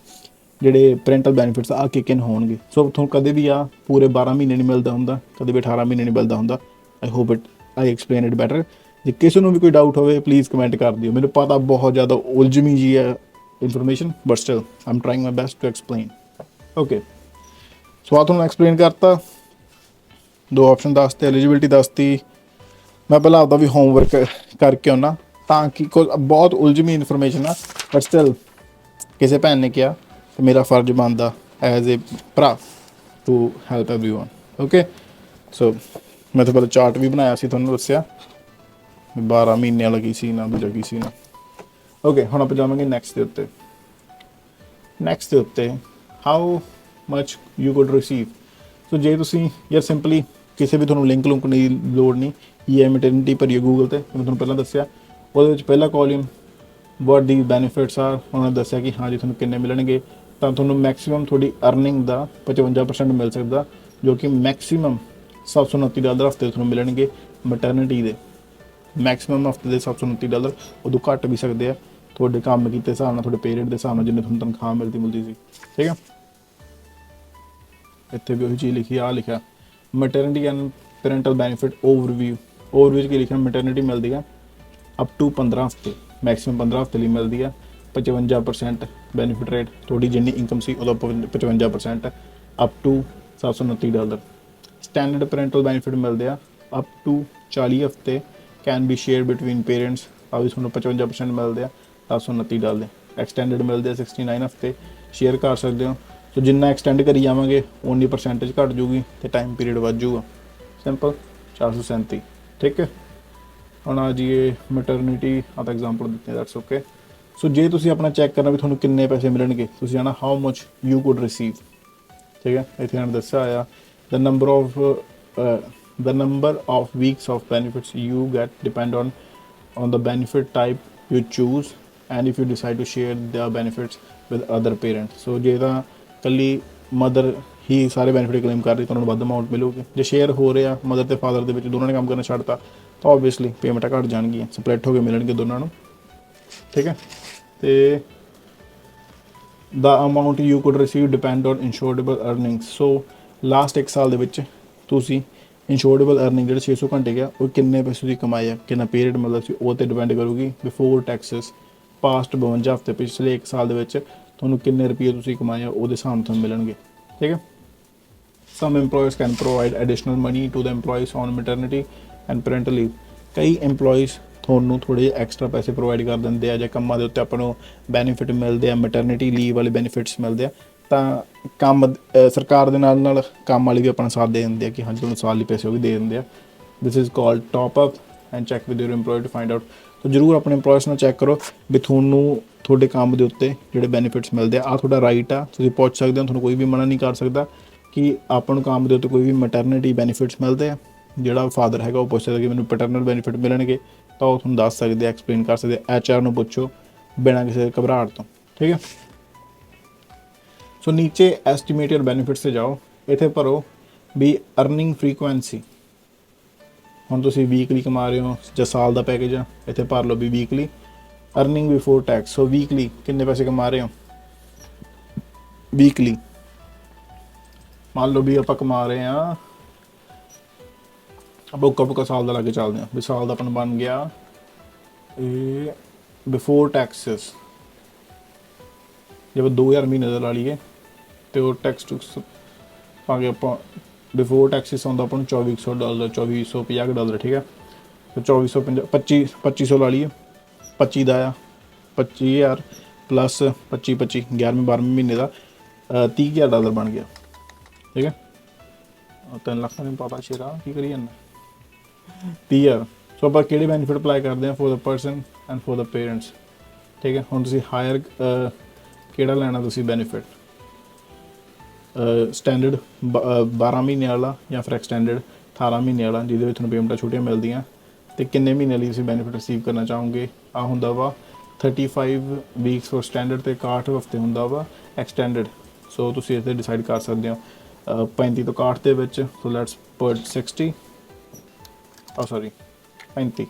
ਜਿਹੜੇ ਪੈਰੈਂਟਲ ਬੈਨੀਫਿਟਸ ਆ ਕਿਕ ਇਨ ਹੋਣਗੇ। ਸੋ ਤੁਹਾਨੂੰ ਕਦੇ ਵੀ ਆ ਪੂਰੇ 12 ਮਹੀਨੇ ਨਹੀਂ ਮਿਲਦਾ ਹੁੰਦਾ, ਕਦੇ ਵੀ 18 ਮਹੀਨੇ ਨਹੀਂ ਮਿਲਦਾ ਹੁੰਦਾ। I hope I explain it better. ਜੇ ਕਿਸੇ ਨੂੰ ਵੀ ਕੋਈ ਡਾਊਟ ਹੋਵੇ ਪਲੀਜ਼ ਕਮੈਂਟ ਕਰ ਦਿਓ। ਮੈਨੂੰ ਪਤਾ ਬਹੁਤ ਜ਼ਿਆਦਾ ਉਲਝਵੀਂ ਜੀ ਹੈ information, but still I am trying my best to explain. Okay, so ਆ ਤੁਹਾਨੂੰ ਐਕਸਪਲੇਨ ਕਰਤਾ, 2 ਆਪਸ਼ਨ ਦੱਸਤੇ, ਐਲੀਜੀਬਿਲਿਟੀ ਦੱਸਤੀ। ਮੈਂ ਪਹਿਲਾਂ ਆਪਦਾ ਵੀ ਹੋਮਵਰਕ ਕਰਕੇ ਆਉਣਾ, ਤਾਂ ਕਿ ਕੋਈ ਬਹੁਤ ਉਲਝਵੀਂ ਇਨਫੋਰਮੇਸ਼ਨ ਆ, ਬਟ ਸਟਿਲ ਕਿਸੇ ਭੈਣ ਨੇ ਕਿਹਾ ਤੇ ਮੇਰਾ ਫਰਜ਼ ਬਣਦਾ ਐਜ਼ ਏ ਭਰਾ ਟੂ ਹੈਲਪ ਐਵਰੀਵਨ। ਓਕੇ, ਸੋ ਮੈਂ ਤਾਂ ਪਹਿਲਾਂ ਚਾਰਟ ਵੀ ਬਣਾਇਆ ਸੀ, ਤੁਹਾਨੂੰ ਦੱਸਿਆ 12 ਮਹੀਨੇ ਵਾਲਾ ਕੀ ਸੀ ਨਾ, ਦੂਜਾ ਕੀ ਸੀ ਨਾ। ਓਕੇ, ਹੁਣ ਆਪਾਂ ਜਾਵਾਂਗੇ ਨੈਕਸਟ ਦੇ ਉੱਤੇ how much you could receive. So ਜੇ ਤੁਸੀਂ ਯਾਰ ਸਿੰਪਲੀ ਕਿਸੇ ਵੀ ਤੁਹਾਨੂੰ ਲਿੰਕ ਲੁੰਕ ਨਹੀਂ ਲੋੜ ਨਹੀਂ, ਮੈਟਰਨਿਟੀ ਭਰੀਏ ਗੂਗਲ 'ਤੇ, ਮੈਂ ਤੁਹਾਨੂੰ ਪਹਿਲਾਂ ਦੱਸਿਆ। ਉਹਦੇ ਵਿੱਚ ਪਹਿਲਾ ਕਾਲਮ ਵਾਟ ਦੀ ਬੈਨੀਫਿਟਸ ਆ, ਉਹਨਾਂ ਨੇ ਦੱਸਿਆ ਕਿ ਹਾਂਜੀ ਤੁਹਾਨੂੰ ਕਿੰਨੇ ਮਿਲਣਗੇ। ਤਾਂ ਤੁਹਾਨੂੰ ਮੈਕਸੀਮਮ ਤੁਹਾਡੀ ਅਰਨਿੰਗ ਦਾ 55% ਮਿਲ ਸਕਦਾ, ਜੋ ਕਿ ਮੈਕਸੀਮਮ $729 ਹਫ਼ਤੇ ਤੁਹਾਨੂੰ ਮਿਲਣਗੇ ਮੈਟਰਨਿਟੀ ਦੇ। ਮੈਕਸੀਮਮ ਹਫ਼ਤੇ ਦੇ $729, ਉਦੋਂ ਘੱਟ ਵੀ ਸਕਦੇ ਆ ਤੁਹਾਡੇ ਕੰਮ ਕੀਤੇ ਹਿਸਾਬ ਨਾਲ, ਤੁਹਾਡੇ ਪੀਰੀਅਡ ਦੇ ਹਿਸਾਬ ਨਾਲ, ਜਿੰਨੇ ਤੁਹਾਨੂੰ ਤਨਖਾਹ ਮਿਲਦੀ ਸੀ। ਠੀਕ ਆ, ਇੱਥੇ ਵੀ ਉਹੀ ਚੀਜ਼ ਲਿਖੀ, ਆ ਲਿਖਿਆ maternity and parental benefit overview. Overview 'ਚ ਕੀ ਲਿਖਿਆ, ਮੈਟਰਨਿਟੀ ਮਿਲਦੀ ਆ ਅਪ ਟੂ 15 ਹਫ਼ਤੇ, ਮੈਕਸੀਮਮ 15 ਹਫ਼ਤੇ ਲਈ ਮਿਲਦੀ ਆ। 55% ਬੈਨੀਫਿਟ ਰੇਟ, ਤੁਹਾਡੀ ਜਿੰਨੀ ਇਨਕਮ ਸੀ ਉਹਦਾ 55% up to $729। Standard parental benefit ਮਿਲਦੇ ਆ ਅਪ ਟੂ 40 ਹਫ਼ਤੇ, can be share between parents, ਆ ਵੀ ਤੁਹਾਨੂੰ 55% ਮਿਲਦੇ ਆ $729। ਐਕਸਟੈਂਡਡ ਮਿਲਦੇ ਆ 69 ਹਫ਼ਤੇ, ਸ਼ੇਅਰ ਕਰ ਸਕਦੇ ਹੋ। ਸੋ ਜਿੰਨਾ ਐਕਸਟੈਂਡ ਕਰੀ ਜਾਵਾਂਗੇ ਉਨੀ ਪਰਸੈਂਟੇਜ ਘੱਟ ਜੂਗੀ ਅਤੇ ਟਾਈਮ ਪੀਰੀਅਡ ਵੱਧ ਜੂਗਾ। ਸਿੰਪਲ 437। ਠੀਕ ਹੈ, ਹੁਣ ਆ ਜੀਏ ਮੈਟਰਨਿਟੀ, ਆ ਤਾਂ ਐਗਜ਼ਾਮਪਲ ਦਿੱਤੇ, ਦੈਟਸ ਓਕੇ। ਸੋ ਜੇ ਤੁਸੀਂ ਆਪਣਾ ਚੈੱਕ ਕਰਨਾ ਵੀ ਤੁਹਾਨੂੰ ਕਿੰਨੇ ਪੈਸੇ ਮਿਲਣਗੇ, ਤੁਸੀਂ ਆਣਾ how much you could receive. ਠੀਕ ਹੈ, ਇੱਥੇ ਇਹਨਾਂ ਨੇ ਦੱਸਿਆ ਹੋਇਆ ਦ number of weeks of benefits you get depend on the benefit type you choose and if you decide to share the benefits with other parents। ਸੋ ਜੇ ਤਾਂ ਇਕੱਲੀ ਮਦਰ ਹੀ ਸਾਰੇ ਬੈਨੀਫਿਟ ਕਲੇਮ ਕਰ ਰਹੀ ਤਾਂ ਉਹਨਾਂ ਨੂੰ ਵੱਧ ਅਮਾਊਂਟ ਮਿਲੂਗੀ। ਜੇ ਸ਼ੇਅਰ ਹੋ ਰਿਹਾ ਮਦਰ ਅਤੇ ਫਾਦਰ ਦੇ ਵਿੱਚ, ਦੋਨਾਂ ਨੇ ਕੰਮ ਕਰਨਾ ਛੱਡਤਾ, ਤਾਂ ਓਬਵੀਅਸਲੀ ਪੇਮੈਂਟਾਂ ਘੱਟ ਜਾਣਗੀਆਂ, ਸਪਲਿਟ ਹੋ ਕੇ ਮਿਲਣਗੇ ਦੋਨਾਂ ਨੂੰ। ਠੀਕ ਹੈ, ਅਤੇ the amount you could receive depend on insurable earnings. So last 1 ਸਾਲ ਦੇ ਵਿੱਚ ਤੁਸੀਂ ਇੰਸ਼ੋਰੇਬਲ ਅਰਨਿੰਗ ਜਿਹੜੇ 600 ਘੰਟੇ ਗਿਆ, ਉਹ ਕਿੰਨੇ ਪੈਸੇ ਤੁਸੀਂ ਕਮਾਏ ਆ, ਕਿੰਨਾ ਪੀਰੀਅਡ ਮਤਲਬ ਸੀ, ਉਹ 'ਤੇ ਡਿਪੈਂਡ ਕਰੂਗੀ। ਬਿਫੋਰ ਟੈਕਸਿਸ ਪਾਸਟ 52 ਹਫ਼ਤੇ, ਪਿਛਲੇ 1 ਸਾਲ ਦੇ ਵਿੱਚ ਤੁਹਾਨੂੰ ਕਿੰਨੇ ਰੁਪਏ ਤੁਸੀਂ ਕਮਾਏ ਆ, ਉਹਦੇ ਹਿਸਾਬ ਨਾਲ ਤੁਹਾਨੂੰ ਮਿਲਣਗੇ। ਠੀਕ ਹੈ, some employers can provide additional money to the employers on maternity and parental leave. ਕਈ ਐਮਪਲੋਇਜ਼ ਤੁਹਾਨੂੰ ਥੋੜ੍ਹੇ ਜਿਹੇ ਐਕਸਟਰਾ ਪੈਸੇ ਪ੍ਰੋਵਾਈਡ ਕਰ ਦਿੰਦੇ ਆ, ਜਾਂ ਕੰਮਾਂ ਦੇ ਉੱਤੇ ਆਪਾਂ ਨੂੰ ਬੈਨੀਫਿਟ ਮਿਲਦੇ ਆ, ਮੈਟਰਨਿਟੀ ਲੀਵ ਵਾਲੇ ਬੈਨੀਫਿਟਸ ਮਿਲਦੇ ਆ। ਤਾਂ ਕੰਮ ਸਰਕਾਰ ਦੇ ਨਾਲ ਕੰਮ ਵਾਲੇ ਵੀ ਆਪਣਾ ਸਾਥ ਦੇ ਦਿੰਦੇ ਆ ਕਿ ਹਾਂਜੀ ਤੁਹਾਨੂੰ ਸਾਲ ਲਈ ਪੈਸੇ ਉਹ ਵੀ ਦੇ ਦਿੰਦੇ ਆ। This is called top up and check with your employer to find out. ਤਾਂ ਜ਼ਰੂਰ ਆਪਣੇ ਐਮਪਲੋਇਰਸ ਨਾਲ ਚੈੱਕ ਕਰੋ ਵੀ ਤੁਹਾਨੂੰ ਤੁਹਾਡੇ ਕੰਮ ਦੇ ਉੱਤੇ ਜਿਹੜੇ ਬੈਨੀਫਿਟਸ ਮਿਲਦੇ ਆ ਤੁਹਾਡਾ ਰਾਈਟ ਆ, ਤੁਸੀਂ ਪੁੱਛ ਸਕਦੇ ਹੋ, ਤੁਹਾਨੂੰ ਕੋਈ ਵੀ ਮਨਾ ਨਹੀਂ ਕਰ ਸਕਦਾ ਕਿ ਆਪਾਂ ਨੂੰ ਕੰਮ ਦੇ ਉੱਤੇ ਕੋਈ ਵੀ ਮੈਟਰਨਿਟੀ ਬੈਨੀਫਿਟਸ ਮਿਲਦੇ ਆ। ਜਿਹੜਾ ਫਾਦਰ ਹੈਗਾ ਉਹ ਪੁੱਛ ਸਕਦਾ ਕਿ ਮੈਨੂੰ ਪੈਟਰਨਲ ਬੈਨੀਫਿਟ ਮਿਲਣਗੇ, ਤਾਂ ਉਹ ਤੁਹਾਨੂੰ ਦੱਸ ਸਕਦੇ, ਐਕਸਪਲੇਨ ਕਰ ਸਕਦੇ। HR ਨੂੰ ਪੁੱਛੋ ਬਿਨਾਂ ਕਿਸੇ ਘਬਰਾਹਟ ਤੋਂ। ਠੀਕ ਹੈ, ਸੋ ਨੀਚੇ ਐਸਟੀਮੇਟਡ ਬੈਨੀਫਿਟਸ 'ਤੇ ਜਾਓ, ਇੱਥੇ ਭਰੋ ਵੀ ਅਰਨਿੰਗ ਫਰੀਕੁਐਂਸੀ। ਹੁਣ ਤੁਸੀਂ ਵੀਕਲੀ ਕਮਾ ਰਹੇ ਹੋ ਜਾਂ ਸਾਲ ਦਾ ਪੈਕੇਜ ਆ, ਇੱਥੇ ਭਰ ਲਓ ਵੀ ਵੀਕਲੀ ਅਰਨਿੰਗ ਬਿਫੋਰ ਟੈਕਸ। ਸੋ ਵੀਕਲੀ ਕਿੰਨੇ ਪੈਸੇ ਕਮਾ ਰਹੇ ਹੋ ਵੀਕਲੀ। ਮੰਨ ਲਓ ਵੀ ਆਪਾਂ ਕਮਾ ਰਹੇ ਹਾਂ, ਆਪਾਂ ਉੱਕਾ ਸਾਲ ਦਾ ਲਾ ਕੇ ਚੱਲਦੇ ਹਾਂ ਵੀ ਸਾਲ ਦਾ ਆਪਾਂ ਨੂੰ ਬਣ ਗਿਆ ਇਹ ਬਿਫੋਰ ਟੈਕਸਿਸ। ਜੇ ਆਪਾਂ 2000 ਮਹੀਨੇ ਦਾ ਲਾ ਲਈਏ ਅਤੇ ਉਹ ਟੈਕਸ ਟੁਕਸ ਪਾ ਕੇ ਆਪਾਂ ਬਿਫੋਰ ਟੈਕਸਿਸ ਆਉਂਦਾ ਆਪਾਂ ਨੂੰ $2400, $2450। ਠੀਕ ਹੈ, ਅਤੇ 2500 ਲਾ ਲਈਏ, 25 ਦਾ ਆ 25000 ਪਲੱਸ 25 11ਵੇਂ ਮਹੀਨੇ ਦਾ $30,000 ਬਣ ਗਿਆ। ਠੀਕ ਹੈ, 3 ਲੱਖ ਨੂੰ ਪਤਾ ਸ਼ੇਰਾ ਕੀ ਕਰੀ ਜਾਂਦਾ 30,000। ਸੋ ਆਪਾਂ ਕਿਹੜੇ ਬੈਨੀਫਿਟ ਅਪਲਾਈ ਕਰਦੇ ਹਾਂ, for the person and for the parents. ਠੀਕ ਹੈ, ਹੁਣ ਤੁਸੀਂ ਹਾਇਰ ਕਿਹੜਾ ਲੈਣਾ ਤੁਸੀਂ ਬੈਨੀਫਿਟ। ਸਟੈਂਡਰਡ 12 ਮਹੀਨੇ ਵਾਲਾ ਜਾਂ ਫਿਰ ਐਕਸਟੈਂਡਡ 18 ਮਹੀਨੇ ਵਾਲਾ, ਜਿਹਦੇ ਵਿੱਚ ਤੁਹਾਨੂੰ ਪੇਮੈਂਟਾਂ ਛੋਟੀਆਂ ਮਿਲਦੀਆਂ, ਅਤੇ ਕਿੰਨੇ ਮਹੀਨੇ ਲਈ ਤੁਸੀਂ ਬੈਨੀਫਿਟ ਰਿਸੀਵ ਕਰਨਾ ਚਾਹੋਗੇ। ਆ ਹੁੰਦਾ ਵਾ 35 ਵੀਕਸ ਫੋਰ ਸਟੈਂਡਰਡ ਅਤੇ 61 ਹਫ਼ਤੇ ਹੁੰਦਾ ਵਾ ਐਕਸਟੈਂਡਡ। ਸੋ ਤੁਸੀਂ ਇੱਥੇ ਡਿਸਾਈਡ ਕਰ ਸਕਦੇ ਹੋ 35 ਤੋਂ 61 ਦੇ ਵਿੱਚ। So let's put 60 sorry 35,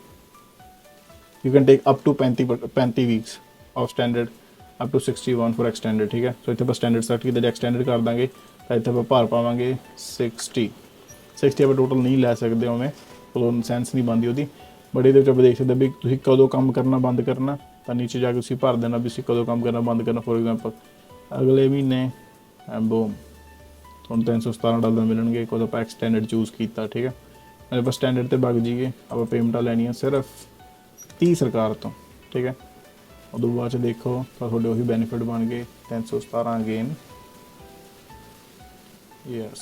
you can take up to 35 weeks of standard up to 61 for extended. ਠੀਕ ਹੈ, ਸੋ ਇੱਥੇ ਆਪਾਂ ਸਟੈਂਡਰਡ ਸੈਲੈਕਟ ਕੀਤਾ, ਜੇ ਐਕਸਟੈਂਡਡ ਕਰ ਦਾਂਗੇ ਤਾਂ ਇੱਥੇ ਆਪਾਂ ਭਾਰ ਪਾਵਾਂਗੇ 60 ਆਪਾਂ ਟੋਟਲ ਨਹੀਂ ਲੈ ਸਕਦੇ ਉਵੇਂ, ਉਦੋਂ ਸੈਂਸ ਨਹੀਂ ਬਣਦੀ ਉਹਦੀ। ਬਟ ਇਹਦੇ ਵਿੱਚ ਆਪਾਂ ਦੇਖ ਸਕਦੇ ਵੀ ਤੁਸੀਂ ਕਦੋਂ ਕੰਮ ਕਰਨਾ ਬੰਦ ਕਰਨਾ, ਤਾਂ ਨੀਚੇ ਜਾ ਕੇ ਤੁਸੀਂ ਭਰ ਦੇਣਾ ਵੀ ਤੁਸੀਂ ਕਦੋਂ ਕੰਮ ਕਰਨਾ ਬੰਦ ਕਰਨਾ। ਫੋਰ ਐਗਜ਼ਾਮਪਲ ਅਗਲੇ ਮਹੀਨੇ ਬੂਮ ਤੁਹਾਨੂੰ $317 ਮਿਲਣਗੇ, ਕਦੋਂ ਆਪਾਂ ਐਕਸਟੈਂਡਡ ਚੂਜ਼ ਕੀਤਾ। ਠੀਕ ਹੈ, ਆਪਾਂ ਸਟੈਂਡਰਡ 'ਤੇ ਵਗ ਜਾਈਏ, ਆਪਾਂ ਪੇਮੈਂਟਾਂ ਲੈਣੀਆਂ ਸਿਰਫ 30 ਸਰਕਾਰ ਤੋਂ। ਠੀਕ ਹੈ, ਉਦੋਂ ਬਾਅਦ 'ਚ ਦੇਖੋ ਤਾਂ ਤੁਹਾਡੇ ਉਹੀ ਬੈਨੀਫਿਟ ਬਣ ਗਏ 317 ਅਗੇਨ। ਯੈਸ,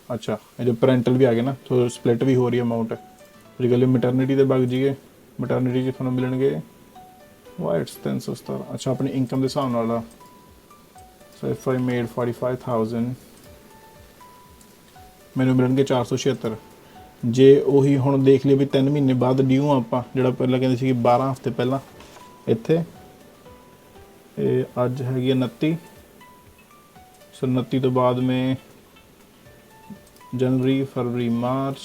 ਅੱਛਾ ਇਹ ਜੋ ਪੈਰੈਂਟਲ ਵੀ ਆ ਗਏ ਨਾ, ਸੋ ਸਪਲਿਟ ਵੀ ਹੋ ਰਹੀ ਅਮਾਊਂਟ। ਜਿਹੜੀ ਗੱਲ ਮੈਟਰਨਿਟੀ 'ਤੇ ਵਗ ਜਾਈਏ, ਮੈਟਰਨਿਟੀ 'ਚ ਤੁਹਾਨੂੰ ਮਿਲਣਗੇ ਵਾਈ ਇਟਸ 317। ਅੱਛਾ, ਆਪਣੀ ਇਨਕਮ ਦੇ ਹਿਸਾਬ ਨਾਲ ਆ। ਸੋ ਇਫ ਆਈ ਮੇਡ 45,000 ਮੈਨੂੰ ਮਿਲਣਗੇ 476। ਜੇ ਉਹੀ ਹੁਣ ਦੇਖ ਲਈਏ ਵੀ 3 ਮਹੀਨੇ ਬਾਅਦ ਡਿਊ ਆਪਾਂ, ਜਿਹੜਾ ਪਹਿਲਾਂ ਕਹਿੰਦੇ ਸੀ 12 ਹਫ਼ਤੇ ਪਹਿਲਾਂ, ਇੱਥੇ ਇਹ ਅੱਜ ਹੈਗੀ 29। ਸੋ 29 ਤੋਂ ਬਾਅਦ ਮੈਂ जनवरी फरवरी मार्च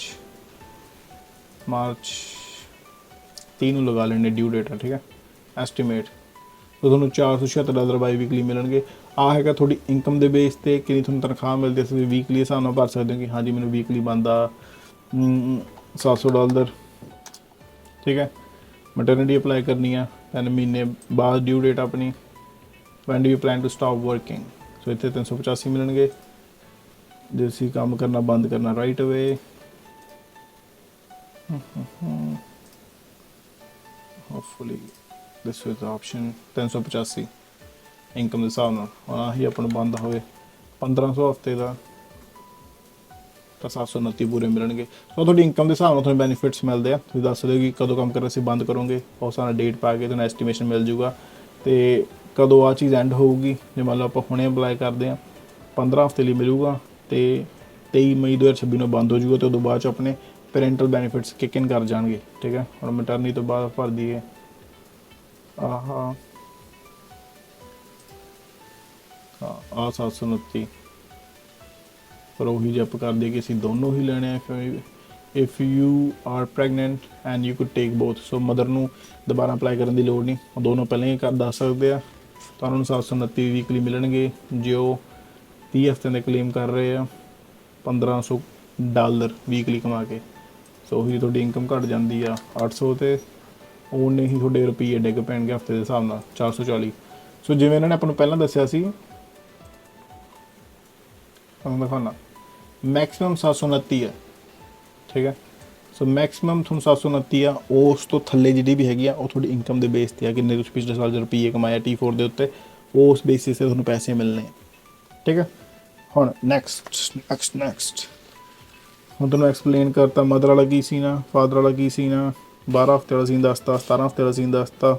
3 ਨੂੰ ਲਗਾ ਲੈਣੇ ਡਿਊ ਡੇਟ ਆ। ਠੀਕ ਹੈ, ਐਸਟੀਮੇਟ। ਤਾਂ ਤੁਹਾਨੂੰ $476 ਬਾਈ ਵੀਕਲੀ ਮਿਲਣਗੇ। ਆ ਹੈਗਾ ਤੁਹਾਡੀ ਇਨਕਮ ਦੇ ਬੇਸ 'ਤੇ ਕਿੰਨੀ ਤੁਹਾਨੂੰ ਤਨਖਾਹ ਮਿਲਦੀ ਹੈ। ਤੁਸੀਂ ਵੀਕਲੀ ਹਿਸਾਬ ਨਾਲ ਭਰ ਸਕਦੇ ਹੋ ਕਿ ਹਾਂਜੀ ਮੈਨੂੰ ਵੀਕਲੀ ਬਣਦਾ $700। ਠੀਕ ਹੈ, ਮੈਟਰਨਿਟੀ ਅਪਲਾਈ ਕਰਨੀ ਆ 3 ਮਹੀਨੇ ਬਾਅਦ ਡਿਊ ਡੇਟ ਆਪਣੀ। When do you plan to stop working, so ਇੱਥੇ 385 ਮਿਲਣਗੇ ਜੇ ਅਸੀਂ ਕੰਮ ਕਰਨਾ ਬੰਦ ਕਰਨਾ ਰਾਈਟ ਅਵੇ। Hopefully this is option 385 income ਦੇ ਹਿਸਾਬ ਨਾਲ। ਹੁਣ ਆਹੀ ਆਪਾਂ ਨੂੰ ਬੰਦ ਹੋਵੇ 1500 ਹਫ਼ਤੇ ਦਾ ਤਾਂ 729 ਪੂਰੇ ਮਿਲਣਗੇ। ਸੋ ਤੁਹਾਡੀ ਇਨਕਮ ਦੇ ਹਿਸਾਬ ਨਾਲ ਤੁਹਾਨੂੰ ਬੈਨੀਫਿਟਸ ਮਿਲਦੇ ਆ। ਤੁਸੀਂ ਦੱਸ ਦਿਓ ਕਿ ਕਦੋਂ ਕੰਮ ਕਰਨਾ ਅਸੀਂ ਬੰਦ ਕਰੋਗੇ, ਉਸ ਹਿਸਾਬ ਨਾਲ ਡੇਟ ਪਾ ਕੇ ਤੁਹਾਨੂੰ ਐਸਟੀਮੇਸ਼ਨ ਮਿਲ ਜੂਗਾ। ਅਤੇ ਕਦੋਂ ਆ ਚੀਜ਼ ਐਂਡ ਹੋਊਗੀ, ਜੇ ਮੰਨ ਲਓ ਆਪਾਂ ਹੁਣੇ ਅਪਲਾਈ ਕਰਦੇ ਹਾਂ 15 ਹਫ਼ਤੇ ਲਈ ਮਿਲੂਗਾ, ਅਤੇ 23 ਮਈ 2026 ਨੂੰ ਬੰਦ ਹੋ ਜੂਗਾ। ਅਤੇ ਉਦੋਂ ਬਾਅਦ 'ਚ ਆਪਣੇ ਪੈਰੈਂਟਲ ਬੈਨੀਫਿਟਸ ਕਿਕ ਇਨ ਕਰ ਜਾਣਗੇ। ਠੀਕ ਹੈ, ਹੁਣ ਮੈਟਰਨਿਟੀ ਤੋਂ ਬਾਅਦ ਭਰ ਦਈਏ ਆਹ 729। ਪਰ ਉਹੀ ਜੇ ਆਪਾਂ ਕਰ ਦਈਏ ਕਿ ਅਸੀਂ ਦੋਨੋਂ ਹੀ ਲੈਣੇ ਆ। If you are pregnant and you could take both, so mother ਨੂੰ ਦੁਬਾਰਾ ਅਪਲਾਈ ਕਰਨ ਦੀ ਲੋੜ ਨਹੀਂ, ਉਹ ਦੋਨੋਂ ਪਹਿਲਾਂ ਹੀ ਕਰ ਦੱਸ ਸਕਦੇ ਆ। ਤੁਹਾਨੂੰ 729 ਵੀਕਲੀ ਮਿਲਣਗੇ। ਜੇ ਉਹ 30 ਹਫ਼ਤਿਆਂ ਦੇ ਕਲੇਮ ਕਰ ਰਹੇ ਆ $1500 ਵੀਕਲੀ ਕਮਾ ਕੇ। ਸੋ ਉਹੀ ਤੁਹਾਡੀ ਇਨਕਮ ਘੱਟ ਜਾਂਦੀ ਆ 800 ਤੇ ਉਨੇ ਹੀ ਤੁਹਾਡੇ ਰੁਪਈਏ ਡਿੱਗ ਪੈਣਗੇ ਹਫ਼ਤੇ ਦੇ ਹਿਸਾਬ ਨਾਲ 440। ਸੋ ਜਿਵੇਂ ਇਹਨਾਂ ਨੇ ਆਪਾਂ ਨੂੰ ਪਹਿਲਾਂ ਦੱਸਿਆ ਸੀ, ਤੁਹਾਨੂੰ ਦਿਖਾਉਣਾ ਮੈਕਸਿਮਮ 729 ਹੈ। ਠੀਕ ਹੈ, ਸੋ ਮੈਕਸਿਮਮ ਤੁਹਾਨੂੰ 729 ਆ। ਉਸ ਤੋਂ ਥੱਲੇ ਜਿਹੜੀ ਵੀ ਹੈਗੀ ਆ ਉਹ ਤੁਹਾਡੀ ਇਨਕਮ ਦੇ ਬੇਸ 'ਤੇ ਆ, ਕਿੰਨੇ ਤੁਸੀਂ ਪਿਛਲੇ ਸਾਲ ਰੁਪਈਏ ਕਮਾਇਆ T4 ਦੇ ਉੱਤੇ, ਉਸ ਬੇਸਿਸ 'ਤੇ ਤੁਹਾਨੂੰ ਪੈਸੇ ਮਿਲਣੇ ਆ। ਠੀਕ ਹੈ, ਹੁਣ ਨੈਕਸਟ ਹੁਣ ਤੁਹਾਨੂੰ ਐਕਸਪਲੇਨ ਕਰਤਾ ਮਦਰ ਵਾਲਾ ਕੀ ਸੀ ਨਾ, ਫਾਦਰ ਵਾਲਾ ਕੀ ਸੀ ਨਾ, 12 ਹਫ਼ਤੇ ਵਾਲਾ ਸੀਨ ਦੱਸਤਾ, 17 ਹਫ਼ਤੇ ਵਾਲਾ ਸੀਨ ਦੱਸਤਾ,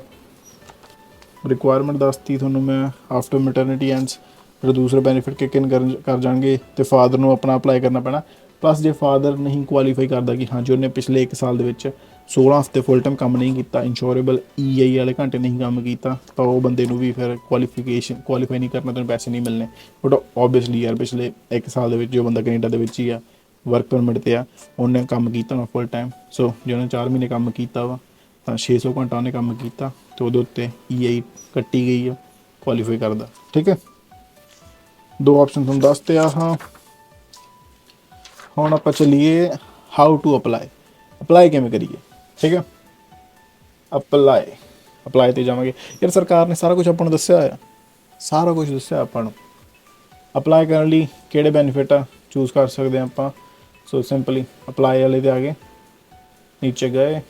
ਰਿਕੁਆਇਰਮੈਂਟ ਦੱਸਤੀ ਤੁਹਾਨੂੰ ਮੈਂ। ਆਫਟਰ ਮੈਟਰਨਿਟੀ ਐਂਡਸ ਜਿਹੜੇ ਦੂਸਰੇ ਬੈਨੀਫਿਟ ਕਿਕ ਇਨ ਕਰ ਜਾਣਗੇ, ਅਤੇ ਫਾਦਰ ਨੂੰ ਆਪਣਾ ਅਪਲਾਈ ਕਰਨਾ ਪੈਣਾ। ਪਲੱਸ ਜੇ ਫਾਦਰ ਨਹੀਂ ਕੁਆਲੀਫਾਈ ਕਰਦਾ ਕਿ ਹਾਂਜੀ ਉਹਨੇ ਪਿਛਲੇ 1 ਸਾਲ ਦੇ ਵਿੱਚ 16 ਹਫ਼ਤੇ ਫੁੱਲ ਟਾਈਮ ਕੰਮ ਨਹੀਂ ਕੀਤਾ, ਇੰਸ਼ੋਰੇਬਲ EI ਵਾਲੇ ਘੰਟੇ ਨਹੀਂ ਕੰਮ ਕੀਤਾ, ਤਾਂ ਉਹ ਬੰਦੇ ਨੂੰ ਵੀ ਫਿਰ ਕੁਆਲੀਫਾਈ ਨਹੀਂ ਕਰਨਾ, ਤੁਹਾਨੂੰ ਪੈਸੇ ਨਹੀਂ ਮਿਲਣੇ। ਬਟ ਓਬਵੀਅਸਲੀ ਯਾਰ ਪਿਛਲੇ 1 ਸਾਲ ਦੇ ਵਿੱਚ ਜੋ ਬੰਦਾ ਕੈਨੇਡਾ ਦੇ ਵਿੱਚ ਹੀ ਆ, ਵਰਕ ਪਰਮਿਟ 'ਤੇ ਆ, ਉਹਨੇ ਕੰਮ ਕੀਤਾ ਵਾ ਫੁੱਲ ਟਾਈਮ। ਸੋ ਜੇ ਉਹਨੇ 4 ਮਹੀਨੇ ਕੰਮ ਕੀਤਾ ਵਾ ਤਾਂ 600 ਘੰਟਾ ਉਹਨੇ ਕੰਮ ਕੀਤਾ, ਅਤੇ ਉਹਦੇ ਉੱਤੇ EI ਕੱਟੀ ਗਈ ਆ, ਕੁਆਲੀਫਾਈ ਕਰਦਾ। ਠੀਕ ਹੈ, 2 ਆਪਸ਼ਨ ਤੁਹਾਨੂੰ ਦੱਸਦੇ ਆ। ਹਾਂ, ਹੁਣ ਆਪਾਂ ਚੱਲੀਏ ਹਾਊ ਟੂ ਅਪਲਾਈ ਕਿਵੇਂ ਕਰੀਏ। ਠੀਕ ਹੈ, ਅਪਲਾਈ 'ਤੇ ਜਾਵਾਂਗੇ। ਯਾਰ ਸਰਕਾਰ ਨੇ ਸਾਰਾ ਕੁਝ ਆਪਾਂ ਨੂੰ ਦੱਸਿਆ ਹੋਇਆ, ਸਾਰਾ ਕੁਝ ਦੱਸਿਆ ਆਪਾਂ ਨੂੰ। ਅਪਲਾਈ ਕਰਨ ਲਈ ਕਿਹੜੇ ਬੈਨੀਫਿਟ ਆ ਚੂਜ਼ ਕਰ ਸਕਦੇ ਹਾਂ ਆਪਾਂ। ਸੋ ਸਿੰਪਲੀ ਅਪਲਾਈ ਵਾਲੇ 'ਤੇ ਆ ਗਏ, ਨੀਚੇ ਗਏ,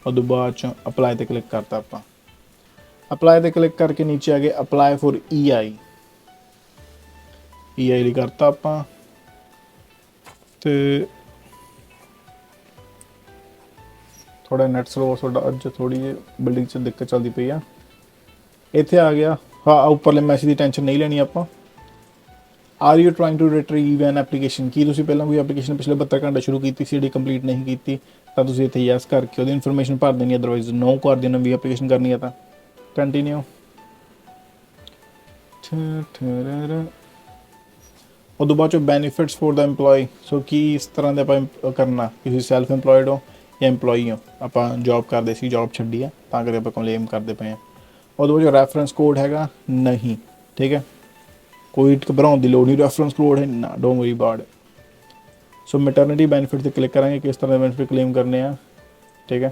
ਉਦੋਂ ਬਾਅਦ 'ਚ ਅਪਲਾਈ 'ਤੇ ਕਲਿੱਕ ਕਰਤਾ ਆਪਾਂ। ਅਪਲਾਈ 'ਤੇ ਕਲਿੱਕ ਕਰਕੇ ਨੀਚੇ ਆ ਗਏ ਅਪਲਾਈ ਫੋਰ EI ਲਈ ਕਰਤਾ ਆਪਾਂ। ਅਤੇ ਥੋੜ੍ਹਾ ਨੈਟ ਸਲੋ ਤੁਹਾਡਾ ਅੱਜ ਥੋੜ੍ਹੀ ਜਿਹੀ ਬਿਲਡਿੰਗ 'ਚ ਦਿੱਕਤ ਚੱਲਦੀ ਪਈ ਆ। ਇੱਥੇ ਆ ਗਿਆ। ਹਾਂ, ਉੱਪਰਲੇ ਮੈਸੇਜ ਦੀ ਟੈਨਸ਼ਨ ਨਹੀਂ ਲੈਣੀ ਆਪਾਂ, are you trying to retrieve an application, ਕੀ ਤੁਸੀਂ ਪਹਿਲਾਂ ਕੋਈ ਐਪਲੀਕੇਸ਼ਨ ਪਿਛਲੇ 72 ਘੰਟੇ ਸ਼ੁਰੂ ਕੀਤੀ ਸੀ ਜਿਹੜੀ ਕੰਪਲੀਟ ਨਹੀਂ ਕੀਤੀ, ਤਾਂ ਤੁਸੀਂ ਇੱਥੇ ਯੈਸ ਕਰਕੇ ਉਹਦੀ ਇਨਫੋਰਮੇਸ਼ਨ ਭਰ ਦੇਣੀ, ਅਦਰਵਾਈਜ਼ ਨੋ ਕਰ ਦੇਣਾ ਵੀ ਐਪਲੀਕੇਸ਼ਨ ਕਰਨੀ ਹੈ ਤਾਂ ਕੰਟੀਨਿਊ। ਉਦੋਂ ਬਾਅਦ ਚੋਂ ਬੈਨੀਫਿਟਸ ਫੋਰ ਦਾ EMPLOYE, ਸੋ ਕੀ ਇਸ ਤਰ੍ਹਾਂ ਦੇ ਆਪਾਂ ਕਰਨਾ ਕਿ ਤੁਸੀਂ ਸੈਲਫ ਇੰਪਲੋਇਡ ਹੋ ਜਾਂ EMPLOYE ਹੋ, ਆਪਾਂ ਜੋਬ ਕਰਦੇ ਸੀ ਜੋਬ ਛੱਡੀ ਆ ਤਾਂ ਕਰਕੇ ਆਪਾਂ ਕਲੇਮ ਕਰਦੇ ਪਏ ਹਾਂ। ਉਦੋਂ ਬਾਅਦ ਰੈਫਰੈਂਸ ਕੋਡ ਹੈਗਾ ਨਹੀਂ, ਠੀਕ ਹੈ, ਕੋਈ ਘਬਰਾਉਣ ਦੀ ਲੋੜ ਨਹੀਂ, ਰੈਫਰੈਂਸ ਕੋਡ ਹੈ ਨਾ, don't worry about it. So maternity benefit 'ਤੇ ਕਲਿੱਕ ਕਰਾਂਗੇ ਕਿਸ ਤਰ੍ਹਾਂ ਦੇ ਬੈਨੀਫਿਟ ਕਲੇਮ ਕਰਨੇ ਆ, ਠੀਕ ਹੈ।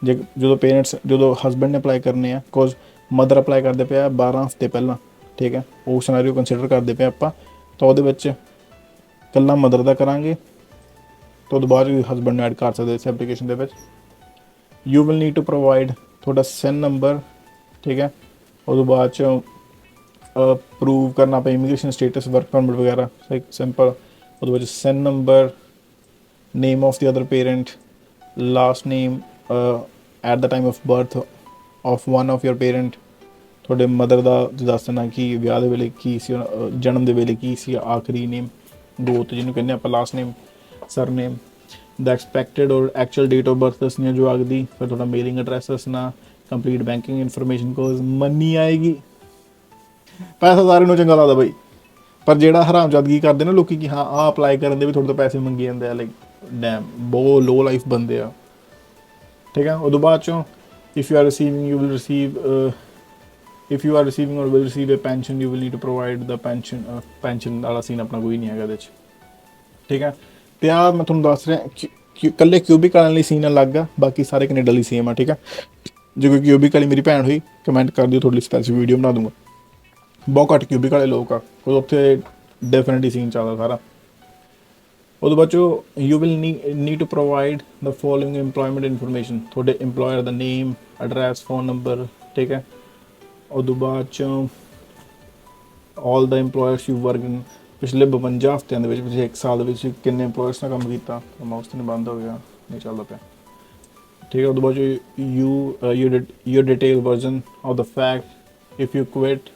ਜੇ ਜਦੋਂ ਹਸਬੈਂਡ ਨੇ ਅਪਲਾਈ ਕਰਨੇ ਆ, ਬਿਕੋਜ਼ ਮਦਰ ਅਪਲਾਈ ਕਰਦੇ ਪਿਆ 12 ਹਫ਼ਤੇ ਪਹਿਲਾਂ, ਠੀਕ ਹੈ, ਉਹ ਸਿਨੈਰੀਓ ਕੰਸੀਡਰ ਕਰਦੇ ਪਏ ਆਪਾਂ, ਤਾਂ ਉਹਦੇ ਵਿੱਚ ਇਕੱਲਾ ਮਦਰ ਦਾ ਕਰਾਂਗੇ, ਤਾਂ ਉਹਦੇ ਬਾਅਦ ਵੀ ਹਸਬੈਂਡ ਨੂੰ ਐਡ ਕਰ ਸਕਦੇ ਇਸ ਐਪਲੀਕੇਸ਼ਨ ਦੇ ਵਿੱਚ। You will need to provide ਤੁਹਾਡਾ SIN ਨੰਬਰ, ਠੀਕ ਹੈ, ਉਹਦੇ ਬਾਅਦ 'ਚੋਂ ਪ੍ਰੂਵ ਕਰਨਾ ਪਏ ਇਮੀਗ੍ਰੇਸ਼ਨ ਸਟੇਟਸ, ਵਰਕ ਪਰਮਿਟ ਵਗੈਰਾ, ਸਿੰਪਲ। ਉਹਦੇ ਵਿੱਚ SIN number, name of the other parent, last name at the time of birth of one of your parent, ਤੁਹਾਡੇ ਮਦਰ ਦਾ ਦੱਸ ਦੇਣਾ ਕਿ ਵਿਆਹ ਦੇ ਵੇਲੇ ਕੀ ਸੀ, ਜਨਮ ਦੇ ਵੇਲੇ ਕੀ ਸੀ, ਆਖਰੀ ਨੇਮ ਗੋਤ ਜਿਹਨੂੰ ਕਹਿੰਦੇ ਆਪਾਂ, last name, surname, the expected or actual date of birth ਦੱਸਣੀ ਹੈ ਜਵਾਕ ਦੀ, ਫਿਰ ਤੁਹਾਡਾ ਮੇਲਿੰਗ ਐਡਰੈਸ ਦੱਸਣਾ, complete banking information, cause money ਆਏਗੀ। ਪੈਸਾ ਸਾਰਿਆਂ ਨੂੰ ਚੰਗਾ ਲੱਗਦਾ ਬਈ, ਪਰ ਜਿਹੜਾ ਹਰਾਮਜ਼ਾਦਗੀ ਕਰਦੇ ਨਾ ਲੋਕੀ ਕਿ ਹਾਂ ਆਹ ਅਪਲਾਈ ਕਰਨ ਦੇ ਵੀ ਤੁਹਾਡੇ ਤੋਂ ਪੈਸੇ ਮੰਗੀ ਜਾਂਦੇ ਆ, ਲਾਈਕ ਡੈਮ ਬਹੁਤ ਲੋ ਲਾਈਫ ਬੰਦੇ ਆ, ਠੀਕ ਹੈ। ਉਦੋਂ ਬਾਅਦ ਚੋਂ if you are receiving or will receive a pension, you will need to provide the pension ਵਾਲਾ ਸੀਨ ਆਪਣਾ ਕੋਈ ਨਹੀਂ ਹੈਗਾ ਇਹਦੇ 'ਚ, ਠੀਕ ਹੈ। ਅਤੇ ਆਹ ਮੈਂ ਤੁਹਾਨੂੰ ਦੱਸ ਰਿਹਾ ਇਕੱਲੇ ਕਿਊਬਿਕ ਵਾਲਿਆਂ ਲਈ ਸੀਨ ਅਲੱਗ ਆ, ਬਾਕੀ ਸਾਰੇ ਕੈਨੇਡਾ ਲਈ ਸੇਮ ਆ, ਠੀਕ ਹੈ। ਜੇ ਕੋਈ ਕਿਊਬਿਕ ਵਾਲੀ ਮੇਰੀ ਭੈਣ ਹੋਈ ਕਮੈਂਟ ਕਰ ਦਿਓ, ਤੁਹਾਡੀ ਸਪੈਸੀਫਿਕ ਵੀਡੀਓ ਬਣਾ ਦੂੰਗਾ। ਬਹੁਤ ਘੱਟ ਕਿਊਬਿਕ ਵਾਲੇ ਲੋਕ ਆ, ਕਿਉਂਕਿ ਉੱਥੇ ਡੈਫੀਨਿਟਲੀ ਸੀਨ ਚੱਲਦਾ ਸਾਰਾ। ਉਹਦੇ ਬਾਅਦ ਚੋਂ you will need to provide the following employment information, ਤੁਹਾਡੇ ਇੰਪਲੋਇਰ ਦਾ ਨੇਮ, ਐਡਰੈਸ, ਫੋਨ ਨੰਬਰ, ਠੀਕ ਹੈ। ਉਦੋਂ ਬਾਅਦ 'ਚੋਂ ਆਲ ਦਾ ਇੰਪਲੋਇਰਸ ਯੂ ਵਰਕ ਇਨ, ਪਿਛਲੇ 52 ਹਫ਼ਤਿਆਂ ਦੇ ਵਿੱਚ, ਪਿਛਲੇ 1 ਸਾਲ ਦੇ ਵਿੱਚ ਕਿੰਨੇ ਇੰਪਲੋਇਰਸ ਨਾਲ ਕੰਮ ਕੀਤਾ। ਮਾਊਸ ਤਾਂ ਨਹੀਂ ਬੰਦ ਹੋ ਗਿਆ, ਨਹੀਂ ਚੱਲਦਾ ਪਿਆ, ਠੀਕ ਹੈ। ਉਦੋਂ ਬਾਅਦ 'ਚੋਂ your detail version of the fact if you quit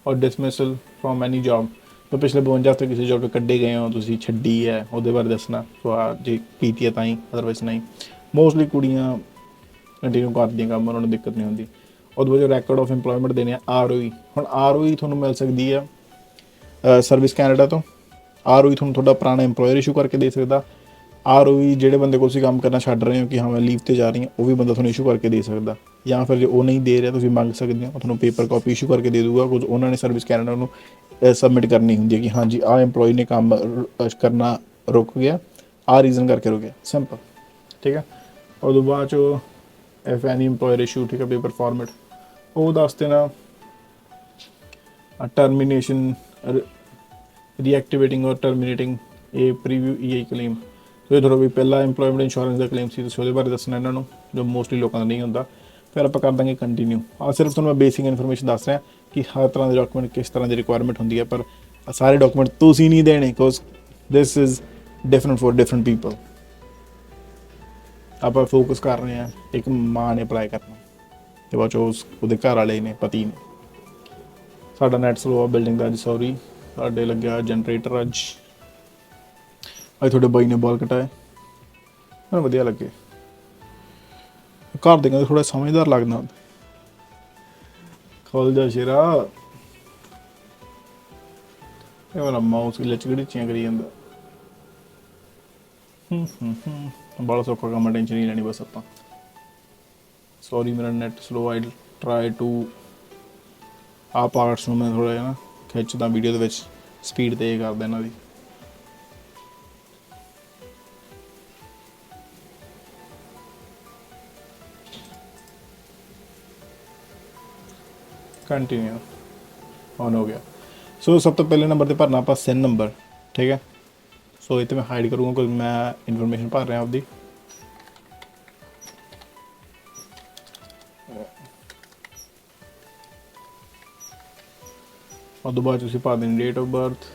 ਔਰ ਡਿਸਮਿਸਲ ਫਰੋਮ ਐਨੀ ਜੋਬ, ਤਾਂ ਪਿਛਲੇ 52 ਹਫ਼ਤੇ ਕਿਸੇ ਜੋਬ ਤੋਂ ਕੱਢੇ ਗਏ ਹੋ, ਤੁਸੀਂ ਛੱਡੀ ਹੈ, ਉਹਦੇ ਬਾਰੇ ਦੱਸਣਾ, ਸੋ ਆ ਜੇ ਕੀਤੀ ਹੈ ਤਾਂ ਹੀ, ਅਦਰਵਾਈਜ਼ ਨਹੀਂ। ਮੋਸਟਲੀ ਕੁੜੀਆਂ ਕੰਟੀਨਿਊ ਕਰਦੀਆਂ ਕੰਮ, ਉਹਨਾਂ ਨੂੰ ਦਿੱਕਤ ਨਹੀਂ ਹੁੰਦੀ। ਉਹਦੇ ਬਾਅਦ ਰੈਕੋਰਡ ਆਫ ਇੰਪਲੋਇਮੈਂਟ ਦੇਣੇ ਆ, ROE। ਹੁਣ ROE ਤੁਹਾਨੂੰ ਮਿਲ ਸਕਦੀ ਆ ਸਰਵਿਸ ਕੈਨੇਡਾ ਤੋਂ। ROE ਤੁਹਾਨੂੰ ਤੁਹਾਡਾ ਪੁਰਾਣਾ ਇੰਪਲੋਇਰ ਇਸ਼ੂ ਕਰਕੇ ਦੇ ਸਕਦਾ। ROE ਜਿਹੜੇ ਬੰਦੇ ਕੋਲ ਤੁਸੀਂ ਕੰਮ ਕਰਨਾ ਛੱਡ ਰਹੇ ਹੋ ਕਿ ਹਾਂ ਮੈਂ ਲੀਵ 'ਤੇ ਜਾ ਰਹੀ ਹਾਂ, ਉਹ ਵੀ ਬੰਦਾ ਤੁਹਾਨੂੰ ਇਸ਼ੂ ਕਰਕੇ ਦੇ ਸਕਦਾ, ਜਾਂ ਫਿਰ ਜੇ ਉਹ ਨਹੀਂ ਦੇ ਰਿਹਾ ਤੁਸੀਂ ਮੰਗ ਸਕਦੇ ਹੋ, ਉਹ ਤੁਹਾਨੂੰ ਪੇਪਰ ਕਾਪੀ ਇਸ਼ੂ ਕਰਕੇ ਦੇ ਦੂਗਾ, ਕੁਝ ਉਹਨਾਂ ਨੇ ਸਰਵਿਸ ਕੈਨੇਡਾ ਨੂੰ ਸਬਮਿਟ ਕਰਨੀ ਹੁੰਦੀ ਹੈ ਕਿ ਹਾਂਜੀ ਆਹ ਇੰਪਲੋਈ ਨੇ ਕੰਮ ਕਰਨਾ ਰੁਕ ਗਿਆ, ਆਹ ਰੀਜ਼ਨ ਕਰਕੇ ਰੁਕ ਗਿਆ, ਸਿੰਪਲ, ਠੀਕ ਹੈ। ਉਹਦੋਂ ਬਾਅਦ 'ਚੋਂ ਐਫ ਐਨੀ ਇੰਪਲੋਇਰ ਇਸ਼ੂ, ਠੀਕ ਹੈ, ਪੇਪਰ ਫਾਰਮੈਟ ਉਹ ਦੱਸ ਦੇਣਾ। ਟਰਮੀਨੇਸ਼ਨ, ਰੀਐਕਟੀਵੇਟਿੰਗ ਔਰ ਟਰਮੀਨੇਟਿੰਗ ਇਹ ਪ੍ਰੀਵਿਊ EI ਕਲੇਮ, ਸੋ ਇਹ ਥੋੜ੍ਹਾ ਵੀ ਪਹਿਲਾਂ ਇੰਪਲੋਇਮੈਂਟ ਇੰਸ਼ੋਰੈਂਸ ਦਾ ਕਲੇਮ ਸੀ, ਤੁਸੀਂ ਉਹਦੇ ਬਾਰੇ ਦੱਸਣਾ ਇਹਨਾਂ ਨੂੰ, ਜੋ ਮੋਸਟਲੀ ਲੋਕਾਂ ਦਾ ਨਹੀਂ ਹੁੰਦਾ। ਫਿਰ ਆਪਾਂ ਕਰ ਦਾਂਗੇ ਕੰਟੀਨਿਊ। ਸਿਰਫ ਤੁਹਾਨੂੰ ਮੈਂ ਬੇਸਿਕ ਇਨਫੋਰਮੇਸ਼ਨ ਦੱਸ ਰਿਹਾ ਕਿ ਹਰ ਤਰ੍ਹਾਂ ਦੇ ਡਾਕੂਮੈਂਟ ਕਿਸ ਤਰ੍ਹਾਂ ਦੀ ਰਿਕੁਆਇਰਮੈਂਟ ਹੁੰਦੀ ਹੈ, ਪਰ ਸਾਰੇ ਡਾਕੂਮੈਂਟ ਤੁਸੀਂ ਨਹੀਂ ਦੇਣੇ, because this is different for different people. ਆਪਾਂ ਫੋਕਸ ਕਰ ਰਹੇ ਹਾਂ ਇੱਕ ਮਾਂ ਨੇ ਅਪਲਾਈ ਕਰਨਾ, ਅਤੇ ਬਾਅਦ 'ਚ ਉਹਦੇ ਘਰ ਵਾਲੇ ਨੇ, ਪਤੀ ਨੇ। ਸਾਡਾ ਨੈਟ ਸਲੋ ਆ ਬਿਲਡਿੰਗ ਦਾ ਅੱਜ, ਸੌਰੀ। ਸਾਡੇ ਲੱਗਿਆ ਜਨਰੇਟਰ ਅੱਜ ਤੁਹਾਡੇ ਬਾਈ ਨੇ ਬਾਲ ਕਟਾਏ, ਮੈਨੂੰ ਵਧੀਆ ਲੱਗੇ। ਘਰ ਦੇ ਕਹਿੰਦੇ ਥੋੜ੍ਹਾ ਸਮਝਦਾਰ ਲੱਗਦਾ, ਖੋਲ ਜਾ ਸ਼ੇਰਾ। ਇਹ ਵਾਲਾ ਮਾਊਸ ਲਚਕੜੀਚੀਆਂ ਕਰੀ ਜਾਂਦਾ। ਬੜਾ ਸੌਖਾ ਕੰਮ, ਟੈਨਸ਼ਨ ਨਹੀਂ ਲੈਣੀ ਬਸ ਆਪਾਂ। ਸੌਰੀ ਮੇਰਾ net slow, I try to ਆਹ ਪਾਰਟਸ ਨੂੰ ਮੈਂ ਥੋੜ੍ਹਾ ਜਿਹਾ ਨਾ ਖਿੱਚਦਾ ਵੀਡੀਓ ਦੇ ਵਿੱਚ, ਸਪੀਡ ਤੇਜ਼ ਕਰਦਾ ਇਹਨਾਂ ਦੀ। ਕੰਟੀਨਿਊ ਔਨ ਹੋ ਗਿਆ। ਸੋ ਸਭ ਤੋਂ ਪਹਿਲੇ ਨੰਬਰ 'ਤੇ ਭਰਨਾ ਆਪਾਂ SIN ਨੰਬਰ, ਠੀਕ ਹੈ। ਸੋ ਇਹ 'ਤੇ ਮੈਂ ਹਾਈਡ ਕਰੂੰਗਾ ਕਿਉਂਕਿ ਮੈਂ ਇਨਫੋਰਮੇਸ਼ਨ ਭਰ ਰਿਹਾ ਆਪਦੀ। ਉਹ ਤੋਂ ਬਾਅਦ ਤੁਸੀਂ ਪਾ ਦੇਣੀ ਡੇਟ ਆਫ ਬਰਥ।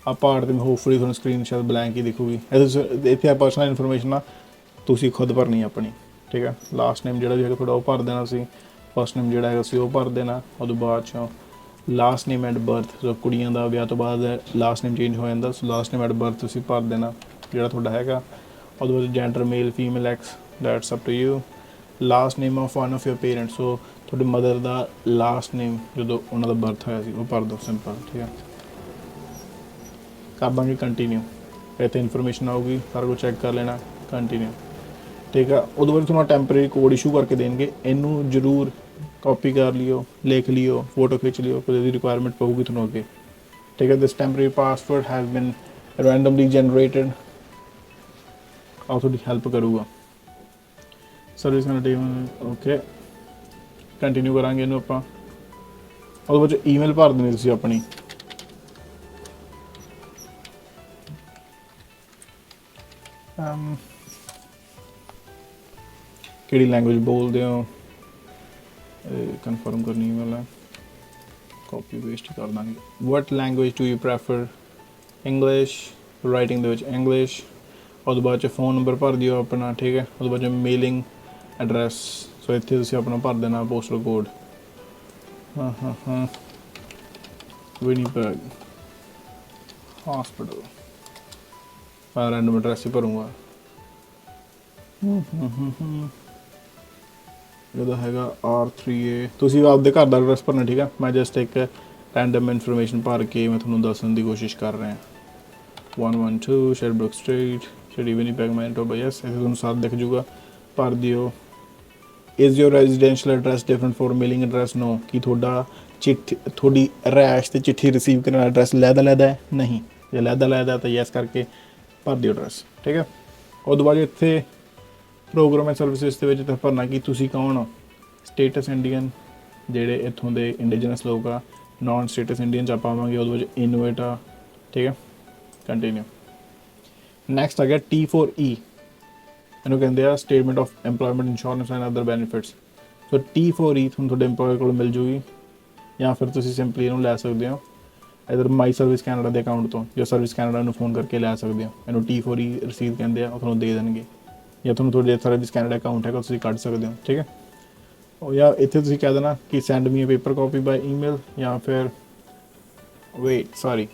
ਆਹ ਪਾਰਟ 'ਤੇ ਮੈਂ ਹੋਪਫੁਲੀ ਤੁਹਾਨੂੰ ਸਕਰੀਨ ਸ਼ਾਇਦ ਬਲੈਂਕ ਹੀ ਦਿਖੂਗੀ। ਇੱਥੇ ਪਰਸਨਲ ਇਨਫੋਰਮੇਸ਼ਨ ਆ, ਤੁਸੀਂ ਖੁਦ ਭਰਨੀ ਆਪਣੀ, ਠੀਕ ਹੈ। ਲਾਸਟ ਨੇਮ ਜਿਹੜਾ ਵੀ ਹੈਗਾ ਤੁਹਾਡਾ ਉਹ ਭਰ ਦੇਣਾ ਸੀ, ਫਸਟ ਨੇਮ ਜਿਹੜਾ ਹੈਗਾ ਸੀ ਉਹ ਭਰ ਦੇਣਾ। ਉਹਦੇ ਬਾਅਦ 'ਚੋਂ ਲਾਸਟ ਨੇਮ ਐਟ ਬਰਥ, ਸੋ ਕੁੜੀਆਂ ਦਾ ਵਿਆਹ ਤੋਂ ਬਾਅਦ ਲਾਸਟ ਨੇਮ ਚੇਂਜ ਹੋ ਜਾਂਦਾ, so last name at birth ਤੁਸੀਂ ਭਰ ਦੇਣਾ ਜਿਹੜਾ ਤੁਹਾਡਾ ਹੈਗਾ। ਉਹਦੇ ਬਾਅਦ gender male female X, that's up to you. Last name of one of your parents, so ਤੁਹਾਡੇ ਮਦਰ ਦਾ ਲਾਸਟ ਨੇਮ ਜਦੋਂ ਉਹਨਾਂ ਦਾ ਬਰਥ ਹੋਇਆ ਸੀ ਉਹ ਭਰ ਦਿਓ, ਸਿੰਪਲ, ਠੀਕ ਹੈ। ਕਰ ਦਾਂਗੇ ਕੰਟੀਨਿਊ, ਇੱਥੇ ਇਨਫੋਰਮੇਸ਼ਨ ਆਊਗੀ, ਸਾਰਾ ਕੁਝ ਚੈੱਕ ਕਰ ਲੈਣਾ, ਕੰਟੀਨਿਊ, ਠੀਕ ਆ। ਉਹਦੇ ਬਾਅਦ ਤੁਹਾਨੂੰ ਟੈਂਪਰੇਰੀ ਕੋਡ ਇਸ਼ੂ ਕਰਕੇ ਦੇਣਗੇ, ਇਹਨੂੰ ਜ਼ਰੂਰ ਕਾਪੀ ਕਰ ਲਿਓ, ਲਿਖ ਲਿਓ, ਫੋਟੋ ਖਿੱਚ ਲਿਓ, ਕੋਈ ਇਹਦੀ ਰਿਕੁਆਇਰਮੈਂਟ ਪਊਗੀ ਤੁਹਾਨੂੰ ਅੱਗੇ, ਠੀਕ ਹੈ। ਦਿਸ ਟੈਂਪਰੇਰੀ ਪਾਸਵਰਡ ਹੈਜ਼ ਬਿਨ ਰੈਂਡਮਲੀ ਜਨਰੇਟਡ, ਆਹ ਤੁਹਾਡੀ ਹੈਲਪ ਕਰੂਗਾ। ਸਰਵਿਸ ਓਕੇ, ਕੰਟੀਨਿਊ ਕਰਾਂਗੇ ਇਹਨੂੰ ਆਪਾਂ। ਉਹਦੇ ਬਾਅਦ ਈਮੇਲ ਭਰ ਦੇਣੀ ਤੁਸੀਂ ਆਪਣੀ, ਕਿਹੜੀ ਲੈਂਗੁਏਜ ਬੋਲਦੇ ਹੋ, ਕਨਫਰਮ ਕਰਨੀ ਈਮੇਲ ਹੈ, ਕਾਪੀ ਪੇਸਟ ਕਰ ਦਾਂਗੇ। What language do you prefer, English, writing ਦੇ ਵਿੱਚ ਇੰਗਲਿਸ਼। ਉਹਦੇ ਬਾਅਦ 'ਚ ਫ਼ੋਨ ਨੰਬਰ ਭਰ ਦਿਓ ਆਪਣਾ, ਠੀਕ ਹੈ। ਉਹਦੇ ਬਾਅਦ 'ਚ ਮੇਲਿੰਗ ਐਡਰੈਸ, ਸੋ ਇੱਥੇ ਤੁਸੀਂ ਆਪਣਾ ਭਰ ਦੇਣਾ ਪੋਸਟਲ ਕੋਡ, ਵਿਨੀਪੈਗ ਹਸਪੀਟਲ, ਮੈਂ ਰੈਂਡਮ ਐਡਰੈਸ ਹੀ ਭਰੂੰਗਾ। ਇਹਦਾ ਹੈਗਾ R3A, ਤੁਸੀਂ ਆਪਦੇ ਘਰ ਦਾ ਐਡਰੈਸ ਭਰਨਾ, ਠੀਕ ਹੈ। ਮੈਂ ਜਸਟ ਇੱਕ ਰੈਂਡਮ ਇਨਫੋਰਮੇਸ਼ਨ ਭਰ ਕੇ ਮੈਂ ਤੁਹਾਨੂੰ ਦੱਸਣ ਦੀ ਕੋਸ਼ਿਸ਼ ਕਰ ਰਿਹਾ। 112 Sherbrook street, city Winnipeg, Manitoba, yes, ਇੱਥੇ ਤੁਹਾਨੂੰ ਸਾਰਾ ਦਿਖ ਜੂਗਾ, ਭਰ ਦਿਓ। Is your residential address different for mailing address, no, ਕਿ ਤੁਹਾਡੀ ਰਿਹਾਇਸ਼ ਤੇ ਚਿੱਠੀ ਰਿਸੀਵ ਕਰਨ ਵਾਲਾ ਐਡਰੈਸ ਲੈਦਾ ਹੈ, ਨਹੀਂ, ਜੇ ਲੈਦਾ ਤਾਂ ਯੈਸ ਕਰਕੇ ਭਰ ਦਿਓ ਐਡਰੈਸ, ਠੀਕ ਹੈ। ਉਹ ਤੋਂ ਬਾਅਦ ਇੱਥੇ ਪ੍ਰੋਗਰਾਮ ਐਂਡ ਸਰਵਿਸਿਜ਼ ਦੇ ਵਿੱਚ ਤਾਂ ਭਰਨਾ ਕਿ ਤੁਸੀਂ ਕੌਣ ਹੋ, ਸਟੇਟਸ ਇੰਡੀਅਨ, ਜਿਹੜੇ ਇੱਥੋਂ ਦੇ ਇੰਡੀਜਨਸ ਲੋਕ ਆ, ਨॉन ਸਟੇਟਸ ਇੰਡੀਅਨ 'ਚ ਆਪਾਂ ਆਵਾਂਗੇ, ਉਹਦੇ ਵਿੱਚ ਇਨੋਵੇਟ ਆ, ਠੀਕ ਹੈ, ਕੰਟੀਨਿਊ। ਨੈਕਸਟ ਆ ਗਿਆ T4E, ਇਹਨੂੰ ਕਹਿੰਦੇ ਆ statement of employment insurance and other benefits. So T4E ਤੁਹਾਨੂੰ ਤੁਹਾਡੇ ਇੰਪਲੋਇਰ ਕੋਲ ਮਿਲ ਜੂਗੀ, ਜਾਂ ਫਿਰ ਤੁਸੀਂ ਸਿੰਪਲੀ ਇਹਨੂੰ ਲੈ ਸਕਦੇ ਹੋ ਇਧਰ ਮਾਈ ਸਰਵਿਸ ਕੈਨੇਡਾ ਦੇ ਅਕਾਊਂਟ ਤੋਂ, ਜਾਂ ਸਰਵਿਸ ਕੈਨੇਡਾ ਨੂੰ ਫੋਨ ਕਰਕੇ ਲੈ ਸਕਦੇ ਹੋ। ਇਹਨੂੰ T4E ਰਸੀਦ ਕਹਿੰਦੇ ਆ, ਉਹ ਤੁਹਾਨੂੰ ਦੇ ਦੇਣਗੇ, ਜਾਂ ਤੁਹਾਨੂੰ ਤੁਹਾਡੇ ਸਰਵਿਸ ਕੈਨੇਡਾ ਅਕਾਊਂਟ ਹੈਗਾ ਤੁਸੀਂ ਕੱਢ ਸਕਦੇ ਹੋ, ਠੀਕ ਹੈ। ਉਹ ਜਾਂ ਇੱਥੇ ਤੁਸੀਂ ਕਹਿ ਦੇਣਾ ਕਿ send me a paper copy by email, ਜਾਂ ਫਿਰ ਵੇਟ ਸੌਰੀ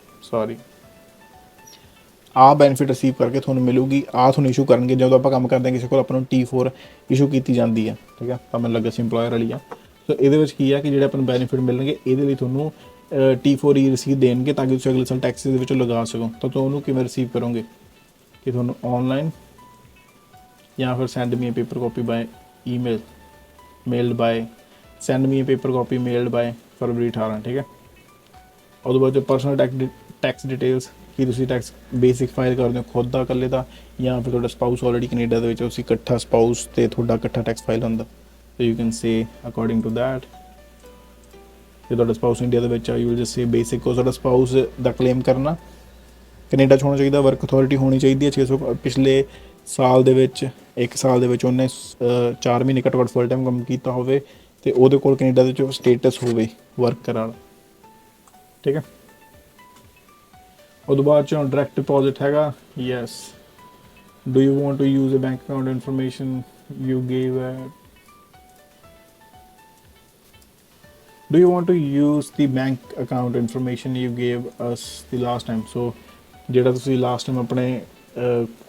ਆਹ ਬੈਨੀਫਿਟ ਰਿਸੀਵ ਕਰਕੇ ਤੁਹਾਨੂੰ ਮਿਲੂਗੀ, ਆਹ ਤੁਹਾਨੂੰ ਇਸ਼ੂ ਕਰਨਗੇ ਜਦੋਂ ਆਪਾਂ ਕੰਮ ਕਰਦੇ ਹਾਂ ਕਿਸੇ ਕੋਲ, ਆਪਾਂ ਨੂੰ T4 ਇਸ਼ੂ ਕੀਤੀ ਜਾਂਦੀ ਹੈ, ਠੀਕ ਹੈ। ਤਾਂ ਮੈਨੂੰ ਲੱਗਾ ਸੀ ਇੰਪਲੋਇਰ ਵਾਲੀ ਆ। ਸੋ ਇਹਦੇ ਵਿੱਚ ਕੀ ਆ ਕਿ ਜਿਹੜੇ ਆਪਾਂ ਨੂੰ ਬੈਨੀਫਿਟ ਮਿਲਣਗੇ, ਇਹਦੇ ਲਈ ਤੁਹਾਨੂੰ T4E ਰਸੀਦ ਦੇਣਗੇ ਤਾਂ ਕਿ ਤੁਸੀਂ ਅਗਲੇ ਸਾਲ ਟੈਕਸਿਸ ਦੇ ਵਿੱਚੋਂ ਲਗਾ ਸਕੋ। ਤਾਂ ਤੁਸੀਂ ਉਹਨੂੰ ਕਿਵੇਂ ਰਿਸੀਵ ਕਰੋਗੇ, ਕਿ ਤੁਹਾਨੂੰ ਔਨਲਾਈਨ ਜਾਂ ਫਿਰ send me a paper copy by email, mailed by, send me a paper copy mailed by February 18, ਠੀਕ ਹੈ। ਉਹਦੇ ਬਾਅਦ ਪਰਸਨਲ ਟੈਕਸ ਡਿਟੇਲਸ, ਕੀ ਤੁਸੀਂ ਟੈਕਸ ਬੇਸਿਕ ਫਾਈਲ ਕਰਦੇ ਹੋ ਖੁਦ ਦਾ ਇਕੱਲੇ ਦਾ, ਜਾਂ ਫਿਰ ਤੁਹਾਡਾ ਸਪਾਊਸ ਆਲਰੇਡੀ ਕੈਨੇਡਾ ਦੇ ਵਿੱਚ, ਤੁਸੀਂ ਇਕੱਠਾ ਸਪਾਊਸ ਤੇ ਤੁਹਾਡਾ ਇਕੱਠਾ ਟੈਕਸ ਫਾਈਲ ਹੁੰਦਾ, so you can say according to that. ਜੇ ਤੁਹਾਡਾ ਸਪਾਊਸ ਇੰਡੀਆ ਦੇ ਵਿੱਚ ਆ, you will just say basic, ਕੋ ਤੁਹਾਡਾ ਸਪਾਊਸ ਦਾ ਕਲੇਮ ਕਰਨਾ ਕੈਨੇਡਾ 'ਚ ਹੋਣਾ ਚਾਹੀਦਾ, ਵਰਕ ਅਥਾਰਟੀ ਹੋਣੀ ਚਾਹੀਦੀ ਹੈ 600, ਪਿਛਲੇ ਸਾਲ ਦੇ ਵਿੱਚ 1 ਸਾਲ ਦੇ ਵਿੱਚ ਉਹਨੇ 4 ਮਹੀਨੇ ਘੱਟੋ ਘੱਟ ਫੁੱਲ ਟਾਈਮ ਕੰਮ ਕੀਤਾ ਹੋਵੇ, ਅਤੇ ਉਹਦੇ ਕੋਲ ਕੈਨੇਡਾ ਦੇ ਵਿੱਚ ਸਟੇਟਸ ਹੋਵੇ ਵਰਕਰ ਵਾਲਾ, ਠੀਕ ਹੈ। ਉਹਦੇ ਬਾਅਦ 'ਚੋਂ ਡਾਇਰੈਕਟ ਡਿਪੋਜ਼ਿਟ ਹੈਗਾ, yes. Do you want to use a bank account information you gave at, do you want to use the bank account information you gave us the last time, so ਜਿਹੜਾ ਤੁਸੀਂ last time ਆਪਣੇ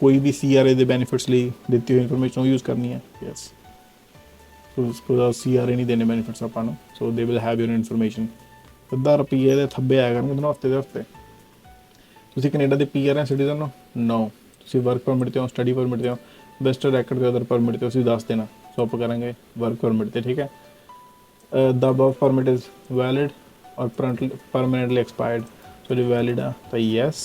ਕੋਈ ਵੀ CRA ਦੇ benefits ਲਈ ਦਿੱਤੀ ਹੋਈ information ਉਹ use ਕਰਨੀ ਹੈ, ਯੈਸ। ਸੋ ਉਸਕੋ CRA ਨਹੀਂ ਦੇਣੇ ਬੈਨੀਫਿਟਸ ਆਪਾਂ ਨੂੰ, ਸੋ they will have your information. 10 ਰੁਪਏ ਦੇ ਥੱਬੇ ਆਇਆ ਕਰਨਗੇ ਤੁਹਾਨੂੰ ਹਫ਼ਤੇ ਦੇ ਹਫ਼ਤੇ। ਤੁਸੀਂ ਕੈਨੇਡਾ ਦੇ PR ਹੈ, ਸਿਟੀਜ਼ਨ ਹੋ, ਨੋ, ਤੁਸੀਂ ਵਰਕ ਪਰਮਿਟ 'ਤੇ ਹੋ, ਸਟੱਡੀ ਪਰਮਿਟ 'ਤੇ ਹੋ, ਵਿਜ਼ਟਰ ਰੈਕਡ ਦੇ ਅਦਰ ਪਰਮਿਟ 'ਤੇ ਤੁਸੀਂ ਦੱਸ ਦੇਣਾ, ਸੋ ਆਪਾਂ ਕਰਾਂਗੇ ਵਰਕ ਪਰਮਿਟ 'ਤੇ, ਠੀਕ ਹੈ। The above permit is valid or permanently expired, so ਜੇ ਵੈਲਿਡ ਆ ਤਾਂ ਯੈਸ,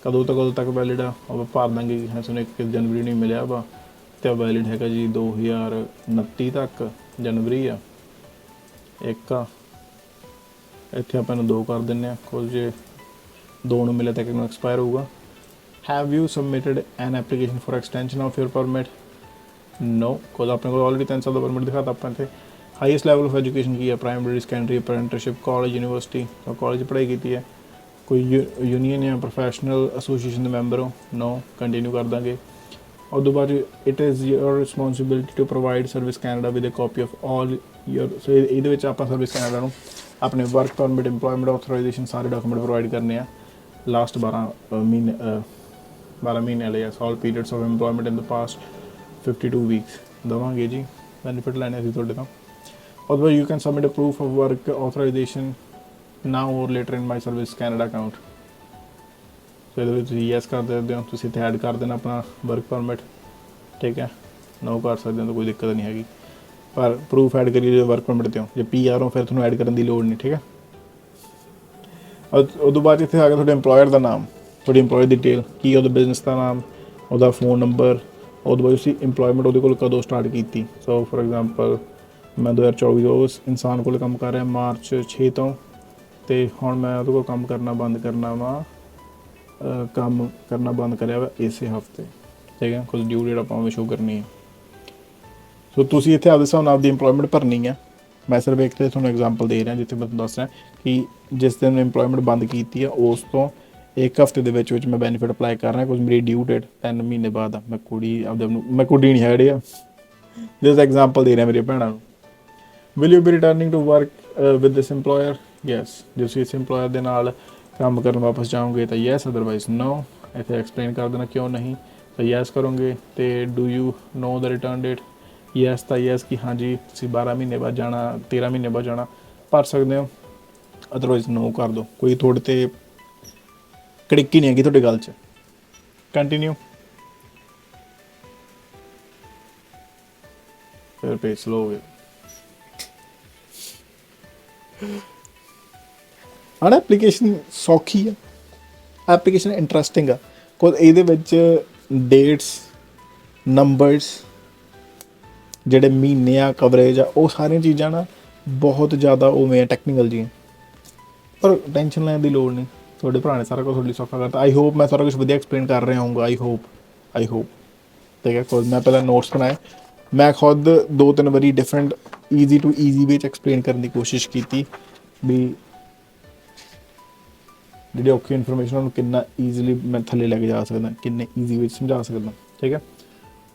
ਕਦੋਂ ਤੱਕ ਵੈਲਿਡ ਆ ਆਪਾਂ ਭਰ ਦਾਂਗੇ ਕਿ ਸਾਨੂੰ 1 ਜਨਵਰੀ ਨੂੰ ਮਿਲਿਆ ਵਾ, ਅਤੇ ਵੈਲਿਡ ਹੈਗਾ ਜੀ 2029 ਤੱਕ, ਜਨਵਰੀ ਆ 1 ਆ, ਇੱਥੇ ਆਪਾਂ ਇਹਨੂੰ 2 ਕਰ ਦਿੰਦੇ ਹਾਂ, ਕੁਝ ਜੇ 2 ਨੂੰ ਮਿਲਿਆ ਤਾਂ 1 ਨੂੰ ਐਕਸਪਾਇਰ ਹੋਊਗਾ। Have you submitted an application for extension of your permit, no, because ਆਪਣੇ ਕੋਲ ਆਲਰੇਡੀ 3 ਸਾਲ ਦਾ ਪਰਮਿਟ ਦਿਖਾਤਾ ਆਪਾਂ ਇੱਥੇ। ਹਾਈਐਸਟ ਲੈਵਲ ਆਫ ਐਜੂਕੇਸ਼ਨ ਕੀ ਹੈ, primary, secondary, apprenticeship, college, university, college ਪੜ੍ਹਾਈ ਕੀਤੀ ਹੈ। ਕੋਈ ਯੂਨੀਅਨ ਜਾਂ ਪ੍ਰੋਫੈਸ਼ਨਲ ਐਸੋਸੀਏਸ਼ਨ ਦੇ ਮੈਂਬਰ ਹੋ, ਨੋ, ਕੰਟੀਨਿਊ ਕਰ ਦਾਂਗੇ। ਉਦੋਂ ਬਾਅਦ it is your responsibility to provide Service Canada with a copy of all your, so ਇਹਦੇ ਵਿੱਚ ਆਪਾਂ ਸਰਵਿਸ ਕੈਨੇਡਾ ਨੂੰ अपने वर्क परमिट एम्प्लॉयमेंट ऑथराइजेशन सारे डॉक्यूमेंट प्रोवाइड करने हैं लास्ट 12 महीने वाले all periods of employment in the past 52 weeks देवांगे जी बेनीफिट लैने ਅਸੀਂ ਤੁਹਾਡੇ ਤੋਂ ਉਹਦੇ ਬਾਅਦ you can submit a proof of work authorization now or later in my service Canada account ਸੋ ਇਹਦੇ ਵਿੱਚ ਤੁਸੀਂ ਯੈਸ ਕਰ ਦਿੰਦੇ ਹੋ ਤੁਸੀਂ ਇੱਥੇ ਐਡ ਕਰ ਦੇਣਾ ਆਪਣਾ ਵਰਕ ਪਰਮਿਟ ਠੀਕ ਹੈ ਨੋ ਕਰ ਸਕਦੇ ਹੋ ਤਾਂ ਕੋਈ ਦਿੱਕਤ ਨਹੀਂ ਹੈਗੀ ਪਰ ਪ੍ਰੂਫ ਐਡ ਕਰੀਏ ਜੋ ਵਰਕ ਪਰਮਿਟ 'ਤੇ ਹੋ ਜੇ PR ਹੋ ਫਿਰ ਤੁਹਾਨੂੰ ਐਡ ਕਰਨ ਦੀ ਲੋੜ ਨਹੀਂ ਠੀਕ ਹੈ ਉਦੋਂ ਬਾਅਦ ਇੱਥੇ ਆ ਗਿਆ ਤੁਹਾਡੇ ਇੰਪਲੋਇਰ ਦਾ ਨਾਮ ਤੁਹਾਡੀ ਇੰਪਲੋਇਰ ਡਿਟੇਲ ਕੀ ਉਹਦਾ ਬਿਜ਼ਨਸ ਦਾ ਨਾਮ ਉਹਦਾ ਫ਼ੋਨ ਨੰਬਰ ਉਹਦੇ ਬਾਅਦ ਤੁਸੀਂ ਇੰਪਲੋਇਮੈਂਟ ਉਹਦੇ ਕੋਲ ਕਦੋਂ ਸਟਾਰਟ ਕੀਤੀ ਸੋ ਫੋਰ ਐਗਜ਼ਾਮਪਲ ਮੈਂ 2024 ਉਸ ਇਨਸਾਨ ਕੋਲ ਕੰਮ ਕਰ ਰਿਹਾ ਮਾਰਚ 6 ਤੋਂ ਅਤੇ ਹੁਣ ਮੈਂ ਉਹਦੇ ਕੋਲ ਕੰਮ ਕਰਨਾ ਬੰਦ ਕਰਿਆ ਵਾ ਇਸੇ ਹਫ਼ਤੇ ਠੀਕ ਹੈ ਕੁਝ ਡਿਊ ਡੇਟ ਆਪਾਂ ਸ਼ੋ ਕਰਨੀ ਹੈ ਸੋ ਤੁਸੀਂ ਇੱਥੇ ਆਪਦੇ ਹਿਸਾਬ ਨਾਲ ਆਪਦੀ ਇੰਪਲੋਇਮੈਂਟ ਭਰਨੀ ਹੈ ਮੈਂ ਸਿਰਫ ਇੱਕ ਤੇ ਤੁਹਾਨੂੰ ਐਗਜ਼ਾਮਪਲ ਦੇ ਰਿਹਾ ਜਿੱਥੇ ਮੈਂ ਤੁਹਾਨੂੰ ਦੱਸ ਰਿਹਾ ਕਿ ਜਿਸ ਦਿਨ ਇੰਪਲੋਇਮੈਂਟ ਬੰਦ ਕੀਤੀ ਆ ਉਸ ਤੋਂ ਇੱਕ ਹਫ਼ਤੇ ਦੇ ਵਿੱਚ ਮੈਂ ਬੈਨੀਫਿਟ ਅਪਲਾਈ ਕਰ ਰਿਹਾ ਕੁਝ ਮੇਰੀ ਡਿਊ ਡੇਟ 3 ਮਹੀਨੇ ਬਾਅਦ ਆ ਮੈਂ ਕੁੜੀ ਨਹੀਂ ਹੈ ਜਿਹੜੀ ਆ ਜਿਸ ਐਗਜ਼ਾਮਪਲ ਦੇ ਰਿਹਾ ਮੇਰੀਆਂ ਭੈਣਾਂ ਨੂੰ will you be returning to work with this employer yes ਜੇ ਤੁਸੀਂ ਇਸ ਇੰਪਲੋਇਰ ਦੇ ਨਾਲ ਕੰਮ ਕਰਨ ਵਾਪਸ ਜਾਓਗੇ ਤਾਂ ਯੈਸ ਅਦਰਵਾਈਜ਼ ਨੋ ਇੱਥੇ ਐਕਸਪਲੇਨ ਕਰ ਦੇਣਾ ਕਿਉਂ ਨਹੀਂ ਤਾਂ ਯੈਸ ਕਰੋਗੇ ਅਤੇ do you know the return date yes ਤਾਂ ਯੈਸ ਕਿ ਹਾਂਜੀ ਤੁਸੀਂ 12 ਮਹੀਨੇ ਬਾਅਦ ਜਾਣਾ 13 ਮਹੀਨੇ ਬਾਅਦ ਜਾਣਾ ਭਰ ਸਕਦੇ ਹੋ ਅਦਰਵਾਈਜ਼ ਨੋ ਕਰ ਦਿਓ ਕੋਈ ਤੁਹਾਡੇ 'ਤੇ ਕੜਿੱਕੀ ਨਹੀਂ ਹੈਗੀ ਤੁਹਾਡੀ ਗੱਲ 'ਚ ਕੰਟੀਨਿਊ ਫਿਰ ਪੇਜ ਸਲੋ ਹੋ ਗਿਆ ਆਹ ਐਪਲੀਕੇਸ਼ਨ ਸੌਖੀ ਆ ਐਪਲੀਕੇਸ਼ਨ ਇੰਟਰਸਟਿੰਗ ਆ ਕੋਲ ਇਹਦੇ ਵਿੱਚ ਡੇਟਸ ਨੰਬਰਸ ਜਿਹੜੇ ਮਹੀਨੇ ਆ ਕਵਰੇਜ ਆ ਉਹ ਸਾਰੀਆਂ ਚੀਜ਼ਾਂ ਨਾ ਬਹੁਤ ਜ਼ਿਆਦਾ ਉਵੇਂ ਆ ਟੈਕਨੀਕਲ ਜੀ ਪਰ ਟੈਨਸ਼ਨ ਲੈਣ ਦੀ ਲੋੜ ਨਹੀਂ ਤੁਹਾਡੇ ਭਰਾ ਨੇ ਸਾਰਾ ਕੁਝ ਤੁਹਾਡੇ ਲਈ ਸੌਖਾ ਕਰਤਾ ਆਈ ਹੋਪ ਮੈਂ ਸਾਰਾ ਕੁਝ ਵਧੀਆ ਐਕਸਪਲੇਨ ਕਰ ਰਿਹਾ ਹੋਊਗਾ ਆਈ ਹੋਪ ਠੀਕ ਹੈ ਕੋਲ ਮੈਂ ਪਹਿਲਾਂ ਨੋਟਸ ਬਣਾਏ ਮੈਂ ਖੁਦ 2-3 ਵਾਰੀ ਡਿਫਰੈਂਟ ਈਜ਼ੀ ਟੂ ਈਜ਼ੀ ਵਿੱਚ ਐਕਸਪਲੇਨ ਕਰਨ ਦੀ ਕੋਸ਼ਿਸ਼ ਕੀਤੀ ਵੀ ਜਿਹੜੀ ਔਖੀ ਇਨਫੋਰਮੇਸ਼ਨ ਉਹਨੂੰ ਕਿੰਨਾ ਈਜ਼ੀਲੀ ਮੈਂ ਥੱਲੇ ਲੈ ਕੇ ਜਾ ਸਕਦਾ ਕਿੰਨੇ ਈਜ਼ੀ ਵਿੱਚ ਸਮਝਾ ਸਕਦਾ ਠੀਕ ਹੈ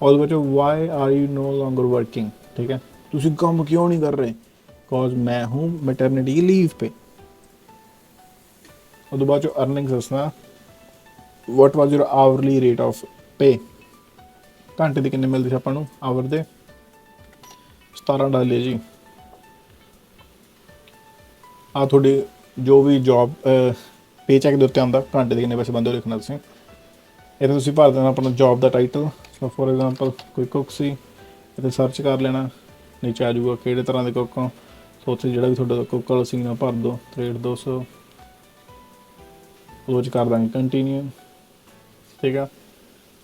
ਉਹਦੇ ਵਿੱਚ why are you know ਲੌਂਗਰ working ਠੀਕ ਹੈ ਤੁਸੀਂ ਕੰਮ ਕਿਉਂ ਨਹੀਂ ਕਰ ਰਹੇ ਬਿਕੋਜ਼ ਮੈਂ ਹੂੰ ਮੈਟਰਨਿਟੀ ਲੀਵ पे ਉਹਦੇ ਬਾਅਦ ਚੋਂ ਅਰਨਿੰਗਸ ਦੱਸਣਾ ਵਾਟ ਵਾਜ਼ ਯੂਰ ਆਵਰਲੀ ਰੇਟ ਆਫ ਪੇ ਘੰਟੇ ਦੇ ਕਿੰਨੇ ਮਿਲਦੇ ਸੀ ਆਪਾਂ ਨੂੰ ਆਵਰ ਦੇ $17 ਜੀ ਆ ਤੁਹਾਡੇ ਜੋ ਵੀ ਜੋਬ ਪੇ ਚੈੱਕ ਦੇ ਉੱਤੇ ਆਉਂਦਾ ਘੰਟੇ ਦੇ ਕਿੰਨੇ ਪੈਸੇ ਬੰਦੇ ਲਿਖਣਾ ਤੁਸੀਂ ਇੱਥੇ ਤੁਸੀਂ ਭਰ ਦੇਣਾ ਆਪਣਾ job the title so for example ਕੋਈ ਕੁੱਕ ਸੀ ਇੱਥੇ ਸਰਚ ਕਰ ਲੈਣਾ ਨੀਚੇ ਆ ਜਾਊਗਾ ਕਿਹੜੇ ਤਰ੍ਹਾਂ ਦੇ ਕੁੱਕ ਹੋ ਸੋ ਉੱਥੇ ਜਿਹੜਾ ਵੀ ਤੁਹਾਡਾ ਕੁੱਕ ਵਾਲਾ ਸੀ ਨਾ ਭਰ ਦਿਓ ਰੇਟ 200 ਉਹ 'ਚ ਕਰ ਦਾਂਗੇ ਕੰਟੀਨਿਊ ਠੀਕ ਆ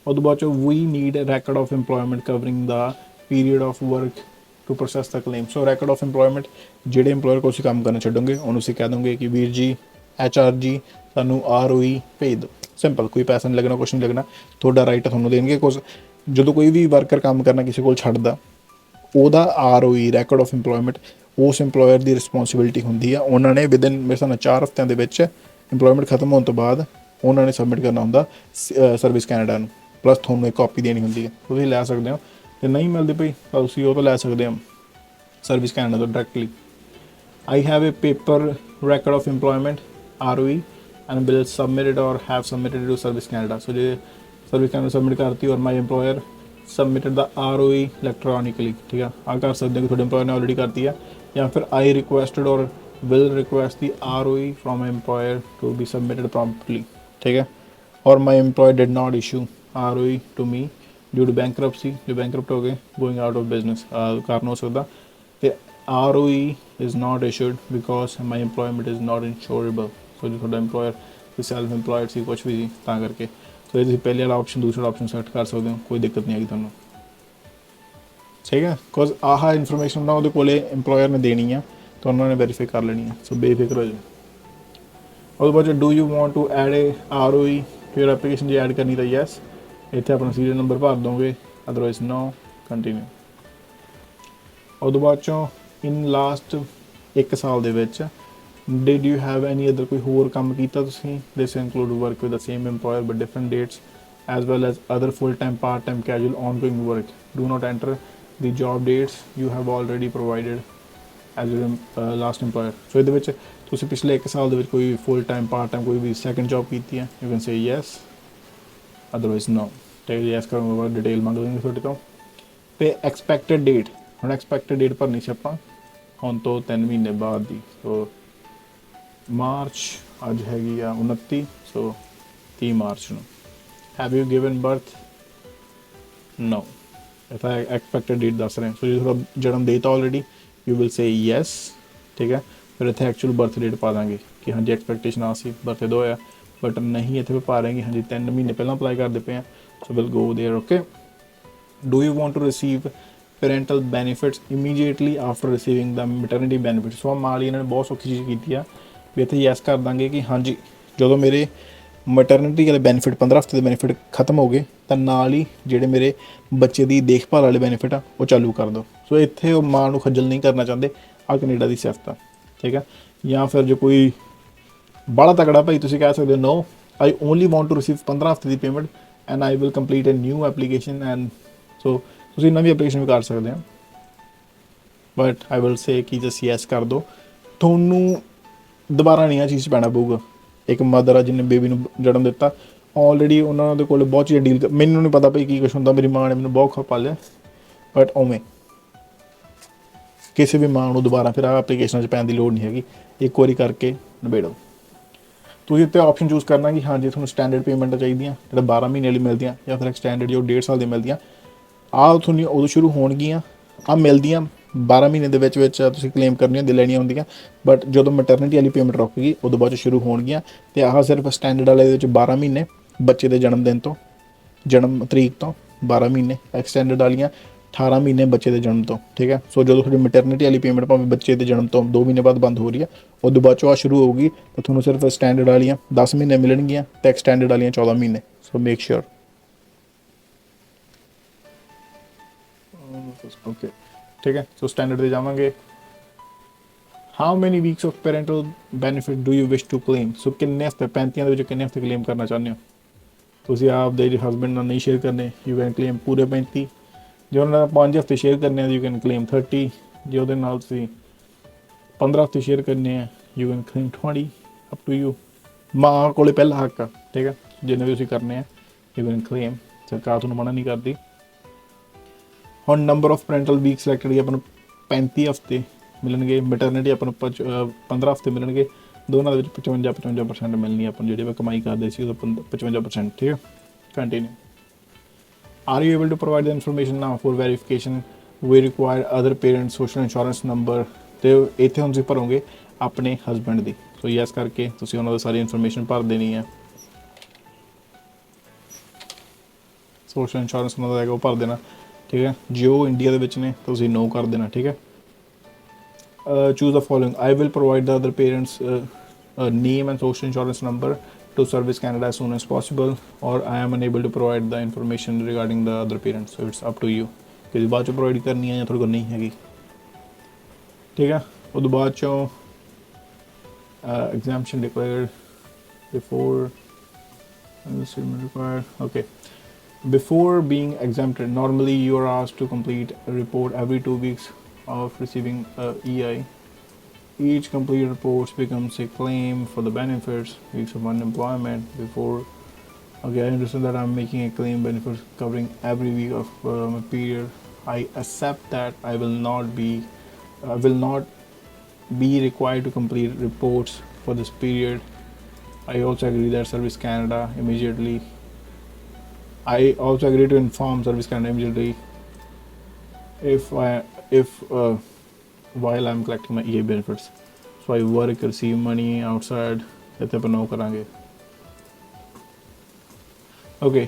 ਉਹਦੇ ਬਾਅਦ ਚੋਂ we need record of employment covering the period of work to process the claim so record of employment ਜਿਹੜੇ ਇੰਪਲੋਇਰ ਕੋਲ ਤੁਸੀਂ ਕੰਮ ਕਰਨਾ ਛੱਡੋਗੇ ਉਹਨੂੰ ਤੁਸੀਂ ਕਹਿ ਦੋਗੇ ਕਿ ਵੀਰ ਜੀ HR ਜੀ ਸਾਨੂੰ ROE ਭੇਜ ਦਿਓ ਸਿੰਪਲ ਕੋਈ ਪੈਸਾ ਨਹੀਂ ਲੱਗਣਾ ਕੁਛ ਨਹੀਂ ਲੱਗਣਾ ਤੁਹਾਡਾ ਰਾਈਟ ਤੁਹਾਨੂੰ ਦੇਣਗੇ ਕੁਛ ਜਦੋਂ ਕੋਈ ਵੀ ਵਰਕਰ ਕੰਮ ਕਰਨਾ ਕਿਸੇ ਕੋਲ ਛੱਡਦਾ ਉਹਦਾ ROE ਰੈਕਡ ਆਫ ਇੰਪਲੋਇਮੈਂਟ ਉਸ ਇੰਪਲੋਇਰ ਦੀ ਰਿਸਪੌਂਸਿਬਿਲਿਟੀ ਹੁੰਦੀ ਆ ਉਹਨਾਂ ਨੇ ਵਿਦਿਨ ਮੇਰੇ ਹਿਸਾਬ ਨਾਲ 4 ਹਫ਼ਤਿਆਂ ਦੇ ਵਿੱਚ ਇੰਪਲੋਇਮੈਂਟ ਖਤਮ ਹੋਣ ਤੋਂ ਬਾਅਦ ਉਹਨਾਂ ਨੇ ਸਬਮਿਟ ਕਰਨਾ ਹੁੰਦਾ ਸਰਵਿਸ ਕੈਨੇਡਾ ਨੂੰ ਪਲੱਸ ਤੁਹਾਨੂੰ ਇੱਕ ਕਾਪੀ ਦੇਣੀ ਹੁੰਦੀ ਹੈ ਤੁਸੀਂ ਲੈ ਸਕਦੇ ਹੋ ਜੇ ਨਹੀਂ ਮਿਲਦੀ ਪਈ ਤਾਂ ਤੁਸੀਂ ਉਹ ਤੋਂ ਲੈ ਸਕਦੇ ਹੋ ਸਰਵਿਸ ਕੈਨੇਡਾ ਤੋਂ directly I have a paper record of employment ROE and will submit it or have submitted it to Service Canada. So ਜੇ Service Canada submit ਕਰਤੀ और my employer submitted the ROE electronically ठीक है ਆ ਕਰ ਸਕਦੇ ਹੋ ਕਿ ਤੁਹਾਡੇ employer ਨੇ already ਕਰਤੀ ਹੈ ਜਾਂ ਫਿਰ I requested or will request the ROE from my employer to be submitted promptly ठीक है or my employer did not issue ROE to me due to bankruptcy जो bankrupt ਹੋ ਗਏ going out of business ਕਾਰਨ ਹੋ ਸਕਦਾ ਤੇ ROE is not issued because my employment is not insurable so जो ਤੁਹਾਡਾ employer ਤੇ ਸੈਲਫ ਇੰਪਲੋਇਡ ਸੀ ਕੁਛ ਵੀ ਸੀ ਤਾਂ ਕਰਕੇ ਸੋ ਇਹ ਤੁਸੀਂ ਪਹਿਲੇ ਵਾਲਾ ਆਪਸ਼ਨ ਦੂਸਰਾ ਆਪਸ਼ਨ ਸੈਲੈਕਟ ਕਰ ਸਕਦੇ ਹੋ ਕੋਈ ਦਿੱਕਤ ਨਹੀਂ ਆਏਗੀ ਤੁਹਾਨੂੰ ਠੀਕ ਹੈ ਬਿਕੋਜ਼ ਆਹ ਇਨਫੋਰਮੇਸ਼ਨ ਨਾ ਉਹਦੇ ਕੋਲੇ ਇੰਪਲੋਇਰ ਨੇ ਦੇਣੀ ਆ ਤਾਂ ਉਹਨਾਂ ਨੇ ਵੈਰੀਫਾਈ ਕਰ ਲੈਣੀ ਆ ਸੋ ਬੇਫਿਕਰ ਹੋ ਜਾਓ ਉਹਦੇ ਬਾਅਦ do you want to add a ROE to your application ਜੇ ਐਡ ਕਰਨੀ ਤਾਂ ਯੈਸ ਇੱਥੇ ਆਪਣਾ ਸੀਰੀਅਲ ਨੰਬਰ ਭਰ ਦੋਗੇ ਅਦਰਵਾਈਜ਼ ਨੋ ਕੰਟੀਨਿਊ ਉਹਦੇ ਬਾਅਦ ਚੋਂ ਇਨ ਲਾਸਟ 1 ਸਾਲ ਦੇ ਵਿੱਚ did you have any other ਕੋਈ ਹੋਰ ਕੰਮ ਕੀਤਾ ਤੁਸੀਂ this include work with the same employer but different dates as well as other full-time part-time casual ongoing work do not enter the job dates you have already provided as your last employer. So ਇਹਦੇ ਵਿੱਚ ਤੁਸੀਂ ਪਿਛਲੇ 1 ਸਾਲ ਦੇ ਵਿੱਚ ਕੋਈ full time part time ਕੋਈ ਵੀ second job ਕੀਤੀ ਹੈ, you can say yes, otherwise no. ਤੇ ਯੈਸ ਕਰਨ ਤੋਂ ਬਾਅਦ ਡਿਟੇਲ ਮੰਗ ਲੈਣਗੇ ਤੁਹਾਡੇ ਤੋਂ। ਤੇ ਐਕਸਪੈਕਟਡ ਡੇਟ, ਹੁਣ ਐਕਸਪੈਕਟਡ ਡੇਟ ਭਰਨੀ ਸੀ ਆਪਾਂ ਹੁਣ ਤੋਂ 3 ਮਹੀਨੇ ਬਾਅਦ ਦੀ। ਸੋ ਮਾਰਚ, ਅੱਜ ਹੈਗੀ ਆ 29, ਸੋ 30 ਮਾਰਚ ਨੂੰ। Have you given birth? No. ਇਹ ਤਾਂ ਐਕਸਪੈਕਟਡ ਡੇਟ ਦੱਸ ਰਹੇ। ਸੋ ਜੇ ਤੁਹਾਡਾ ਜਨਮ ਦੇਤਾ already, you will say yes, ਠੀਕ ਹੈ। ਫਿਰ ਇੱਥੇ ਐਕਚੁਅਲ ਬਰਥ ਡੇਟ ਪਾ ਦਾਂਗੇ ਕਿ ਹਾਂਜੀ ਐਕਸਪੈਕਟੇਸ਼ਨ ਆ ਸੀ ਬਰਥਡੇ ਦਾ ਹੋਇਆ, ਬਟ ਨਹੀਂ ਇੱਥੇ ਪਾ ਰਹੇ ਹਾਂਜੀ 3 ਮਹੀਨੇ ਪਹਿਲਾਂ ਅਪਲਾਈ ਕਰਦੇ ਪਏ ਆ। So will go there. Okay, do you want to receive parental benefits immediately after receiving the maternity benefit. So ਮਾਲੀ ਇਹਨਾਂ ਨੇ ਬਹੁਤ ਸੌਖੀ ਚੀਜ਼ ਕੀਤੀ ਆ ਵੀ ਇੱਥੇ ਯੈਸ ਕਰ ਦਾਂਗੇ ਕਿ ਹਾਂਜੀ ਜਦੋਂ ਮੇਰੇ ਮੈਟਰਨਿਟੀ ਵਾਲੇ ਬੈਨੀਫਿਟ 15 ਹਫ਼ਤੇ ਦੇ ਬੈਨੀਫਿਟ ਖਤਮ ਹੋ ਗਏ ਤਾਂ ਨਾਲ ਹੀ ਜਿਹੜੇ ਮੇਰੇ ਬੱਚੇ ਦੀ ਦੇਖਭਾਲ ਵਾਲੇ ਬੈਨੀਫਿਟ ਆ ਉਹ ਚਾਲੂ ਕਰ ਦਿਓ। ਸੋ ਇੱਥੇ ਉਹ ਮਾਂ ਨੂੰ ਖੱਜਲ ਨਹੀਂ ਕਰਨਾ ਚਾਹੁੰਦੇ। ਆ ਕੈਨੇਡਾ ਦੀ ਸਿਫਤ ਆ, ਠੀਕ ਹੈ। ਜਾਂ ਫਿਰ ਜੇ ਕੋਈ ਬੜਾ ਤਕੜਾ ਭਾਈ ਤੁਸੀਂ ਕਹਿ ਸਕਦੇ ਹੋ no, I only want to receive 15 ਹਫ਼ਤੇ ਦੀ payment and I will complete a new application and so ਤੁਸੀਂ ਨਵੀਂ ਐਪਲੀਕੇਸ਼ਨ ਵੀ ਕਰ ਸਕਦੇ ਹੋ। ਬਟ ਆਈ ਵਿਲ ਸੇ ਕਿ ਜਸ ਯੈਸ ਕਰ ਦਿਓ। ਤੁਹਾਨੂੰ ਦੁਬਾਰਾ ਨਹੀਂ ਆ ਚੀਜ਼ 'ਚ ਪੈਣਾ ਪਊਗਾ। ਇੱਕ ਮਦਰ ਆ ਜਿਹਨੇ ਬੇਬੀ ਨੂੰ ਜਨਮ ਦਿੱਤਾ, ਆਲਰੇਡੀ ਉਹਨਾਂ ਦੇ ਕੋਲ ਬਹੁਤ ਚੀਜ਼ਾਂ ਡੀਲ ਮੈਨੂੰ ਨਹੀਂ ਪਤਾ ਭਾਈ ਕੀ ਕੁਛ ਹੁੰਦਾ, ਮੇਰੀ ਮਾਂ ਨੇ ਮੈਨੂੰ ਬਹੁਤ ਪਾਲਿਆ, ਬਟ ਉਵੇਂ ਕਿਸੇ ਵੀ ਮਾਂ ਨੂੰ ਦੁਬਾਰਾ ਫਿਰ ਆਹ ਐਪਲੀਕੇਸ਼ਨਾਂ 'ਚ ਪੈਣ ਦੀ ਲੋੜ ਨਹੀਂ ਹੈਗੀ। ਇੱਕ ਵਾਰੀ ਕਰਕੇ ਨਿਬੇੜੋ। ਤੁਸੀਂ ਇੱਥੇ ਆਪਸ਼ਨ ਚੂਜ਼ ਕਰਨਾ ਕਿ ਹਾਂਜੀ ਤੁਹਾਨੂੰ ਸਟੈਂਡਰਡ ਪੇਮੈਂਟਾਂ ਚਾਹੀਦੀਆਂ ਜਿਹੜਾ 12 ਮਹੀਨੇ ਲਈ ਮਿਲਦੀਆਂ, ਜਾਂ ਫਿਰ ਐਕਸਟੈਂਡਡ ਜੋ 1.5 ਸਾਲ ਦੀ ਮਿਲਦੀਆਂ। ਆਹ ਤੁਹਾਨੂੰ ਉਦੋਂ ਸ਼ੁਰੂ ਹੋਣਗੀਆਂ, ਆਹ ਮਿਲਦੀਆਂ 12 ਮਹੀਨੇ ਦੇ ਵਿੱਚ ਤੁਸੀਂ ਕਲੇਮ ਕਰਨੀਆਂ ਹੁੰਦੀਆਂ, ਲੈਣੀਆਂ ਹੁੰਦੀਆਂ। ਬਟ ਜਦੋਂ ਮੈਟਰਨਿਟੀ ਵਾਲੀ ਪੇਮੈਂਟ ਰੁਕ ਗਈ ਉਦੋਂ ਬਾਅਦ ਸ਼ੁਰੂ ਹੋਣਗੀਆਂ। ਅਤੇ ਆਹ ਸਿਰਫ ਸਟੈਂਡਰਡ ਵਾਲੇ ਦੇ ਵਿੱਚ 12 ਮਹੀਨੇ ਬੱਚੇ ਦੇ ਜਨਮ ਦਿਨ ਤੋਂ, ਜਨਮ ਤਰੀਕ ਤੋਂ 12 ਮਹੀਨੇ, ਐਕਸਟੈਂਡਡ ਵਾਲੀਆਂ 18 ਮਹੀਨੇ ਬੱਚੇ ਦੇ ਜਨਮ ਤੋਂ, ਠੀਕ ਹੈ। ਸੋ ਜਦੋਂ ਤੁਹਾਡੀ ਮੈਟਰਨਿਟੀ ਵਾਲੀ ਪੇਮੈਂਟ ਭਾਵੇਂ ਬੱਚੇ ਦੇ ਜਨਮ ਤੋਂ 2 ਮਹੀਨੇ ਬਾਅਦ ਬੰਦ ਹੋ ਰਹੀ ਹੈ, ਉਦੋਂ ਬਾਅਦ ਚੋਂ ਆ ਸ਼ੁਰੂ ਹੋਊਗੀ ਤਾਂ ਤੁਹਾਨੂੰ ਸਿਰਫ ਸਟੈਂਡਰਡ ਵਾਲੀਆਂ 10 ਮਹੀਨੇ ਮਿਲਣਗੀਆਂ ਅਤੇ ਐਕਸਟੈਂਡਡ ਵਾਲੀਆਂ 14 ਮਹੀਨੇ। ਸੋ ਮੇਕ ਸ਼ੋਰ। ਓਕੇ, ਠੀਕ ਹੈ। ਸੋ ਸਟੈਂਡਰਡ 'ਤੇ ਜਾਵਾਂਗੇ। How many weeks of parental benefit do you wish to claim. So ਕਿੰਨੇ ਹਫ਼ਤੇ, 35 ਦੇ ਵਿੱਚੋਂ ਕਿੰਨੇ ਹਫ਼ਤੇ ਕਲੇਮ ਕਰਨਾ ਚਾਹੁੰਦੇ ਹੋ ਤੁਸੀਂ? ਆਪਦੇ ਹਸਬੈਂਡ ਨਾਲ ਨਹੀਂ ਸ਼ੇਅਰ ਕਰਨੇ, ਯੂ ਕੈਨ ਕਲੇਮ ਪੂਰੇ 35। ਜੇ ਉਹਨਾਂ ਨਾਲ 5 ਹਫ਼ਤੇ ਸ਼ੇਅਰ ਕਰਨੇ ਆ, ਯੂ ਕੈਨ ਕਲੇਮ 30। ਜੇ ਉਹਦੇ ਨਾਲ ਤੁਸੀਂ 15 ਹਫ਼ਤੇ ਸ਼ੇਅਰ ਕਰਨੇ ਆ, you can claim 20। Up to you. ਮਾਂ ਕੋਲੇ ਪਹਿਲਾ ਹੱਕ ਆ, ਠੀਕ ਹੈ। ਜਿੰਨੇ ਵੀ ਤੁਸੀਂ ਕਰਨੇ ਆ ਯੂ ਕੈਨ ਕਲੇਮ, ਸਰਕਾਰ ਤੁਹਾਨੂੰ ਮਨਾ ਨਹੀਂ ਕਰਦੀ। ਹੁਣ number of parental week selected ਆਪਾਂ ਨੂੰ 35 ਹਫ਼ਤੇ ਮਿਲਣਗੇ, ਮੈਟਰਨਿਟੀ ਆਪਾਂ ਨੂੰ 15 ਹਫ਼ਤੇ ਮਿਲਣਗੇ। ਦੋਨਾਂ ਦੇ ਵਿੱਚ 55% ਮਿਲਣੀ ਆਪਾਂ ਨੂੰ, ਜਿਹੜੇ ਆਪਾਂ ਕਮਾਈ ਕਰਦੇ ਸੀ ਉਦੋਂ 55%, ਠੀਕ ਹੈ। Continue. Are you able to provide the information now for verification we require other parents social insurance number. ਅਤੇ ਇੱਥੇ ਹੁਣ ਤੁਸੀਂ ਭਰੋਗੇ ਆਪਣੇ ਹਸਬੈਂਡ ਦੀ। ਸੋ ਯੈਸ ਕਰਕੇ ਤੁਸੀਂ ਉਹਨਾਂ ਦੀ ਸਾਰੀ ਇਨਫੋਰਮੇਸ਼ਨ ਭਰ ਦੇਣੀ ਹੈ। ਸੋਸ਼ਲ ਇੰਸ਼ੋਰੈਂਸ ਉਹਨਾਂ ਦਾ ਹੈਗਾ ਉਹ ਭਰ ਦੇਣਾ, ਠੀਕ ਹੈ। ਜੇ ਉਹ ਇੰਡੀਆ ਦੇ ਵਿੱਚ ਨੇ ਤੁਸੀਂ ਨੋ ਕਰ ਦੇਣਾ, ਠੀਕ ਹੈ। Choose the following, I will provide the other parents name and social insurance number to Service Canada as soon as possible, or I am unable to provide the information regarding the other parents, so it's up to you ਕਿ ਬਾਅਦ 'ਚੋਂ provide ਕਰਨੀ ਹੈ ਜਾਂ ਤੁਹਾਡੇ ਕੋਲ ਨਹੀਂ ਹੈਗੀ, ਠੀਕ ਹੈ। ਉਦੋਂ ਬਾਅਦ 'ਚੋਂ exemption declared before required, okay. Before being exempted, normally you are asked to complete a report every 2 weeks of receiving EI. Each completed report becomes a claim for the benefits, weeks of unemployment. Before, okay, I understand that I'm making a claim benefits covering every week of my period. I accept that I will not be required to complete reports for this period. I also agree that Service Canada immediately. I also agree to inform Service Canada immediately if while I'm collecting my EI benefits. So I work, receive money outside. ਇੱਥੇ ਆਪਾਂ ਨੋ ਕਰਾਂਗੇ। Okay,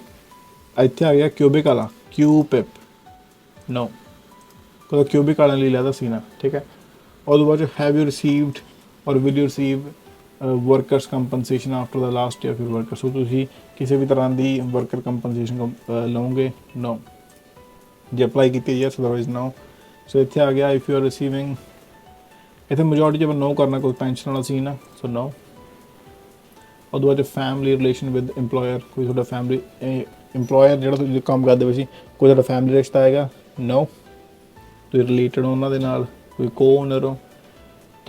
ਇੱਥੇ ਆ ਗਿਆ cubic ਵਾਲਾ, QPIP ਨੋ। ਕਦੋਂ cubic ਵਾਲਿਆਂ ਲਈ ਲਿਆਦਾ ਸੀ ਨਾ, ਠੀਕ ਹੈ। ਉਹਦੇ ਬਾਅਦ have you received or will you receive workers compensation after the last year of your worker. So ਤੁਸੀਂ ਕਿਸੇ ਵੀ ਤਰ੍ਹਾਂ ਦੀ ਵਰਕਰ ਕੰਪਨਸੇਸ਼ਨ ਲਓਗੇ? ਨੋ। ਜੇ ਅਪਲਾਈ ਕੀਤੀ ਯੈਸ, ਅਦਰਵਾਈਜ਼ ਨੋ। ਸੋ ਇੱਥੇ ਆ ਗਿਆ ਇਫ ਯੂ ਆਰ ਰਿਸੀਵਿੰਗ, ਇੱਥੇ ਮੈਜੋਰਟੀ 'ਚ ਆਪਾਂ ਨੋ ਕਰਨਾ, ਕੋਈ ਪੈਨਸ਼ਨ ਵਾਲਾ ਸੀਨ ਆ, ਸੋ ਨੋ। ਉਹਦੇ ਬਾਅਦ ਫੈਮਿਲੀ ਰਿਲੇਸ਼ਨ ਵਿਦ ਇੰਪਲੋਇਰ, ਕੋਈ ਤੁਹਾਡਾ ਫੈਮਿਲੀ ਇੰਪਲੋਇਰ ਜਿਹੜਾ ਤੁਸੀਂ ਕੰਮ ਕਰਦੇ ਪਏ ਸੀ, ਕੋਈ ਤੁਹਾਡਾ ਫੈਮਿਲੀ ਰਿਸ਼ਤਾ ਹੈਗਾ? ਨੋ। ਤੁਸੀਂ ਰਿਲੇਟਡ ਹੋ ਉਹਨਾਂ ਦੇ ਨਾਲ, ਕੋਈ ਕੋ ਓਨਰ ਹੋ?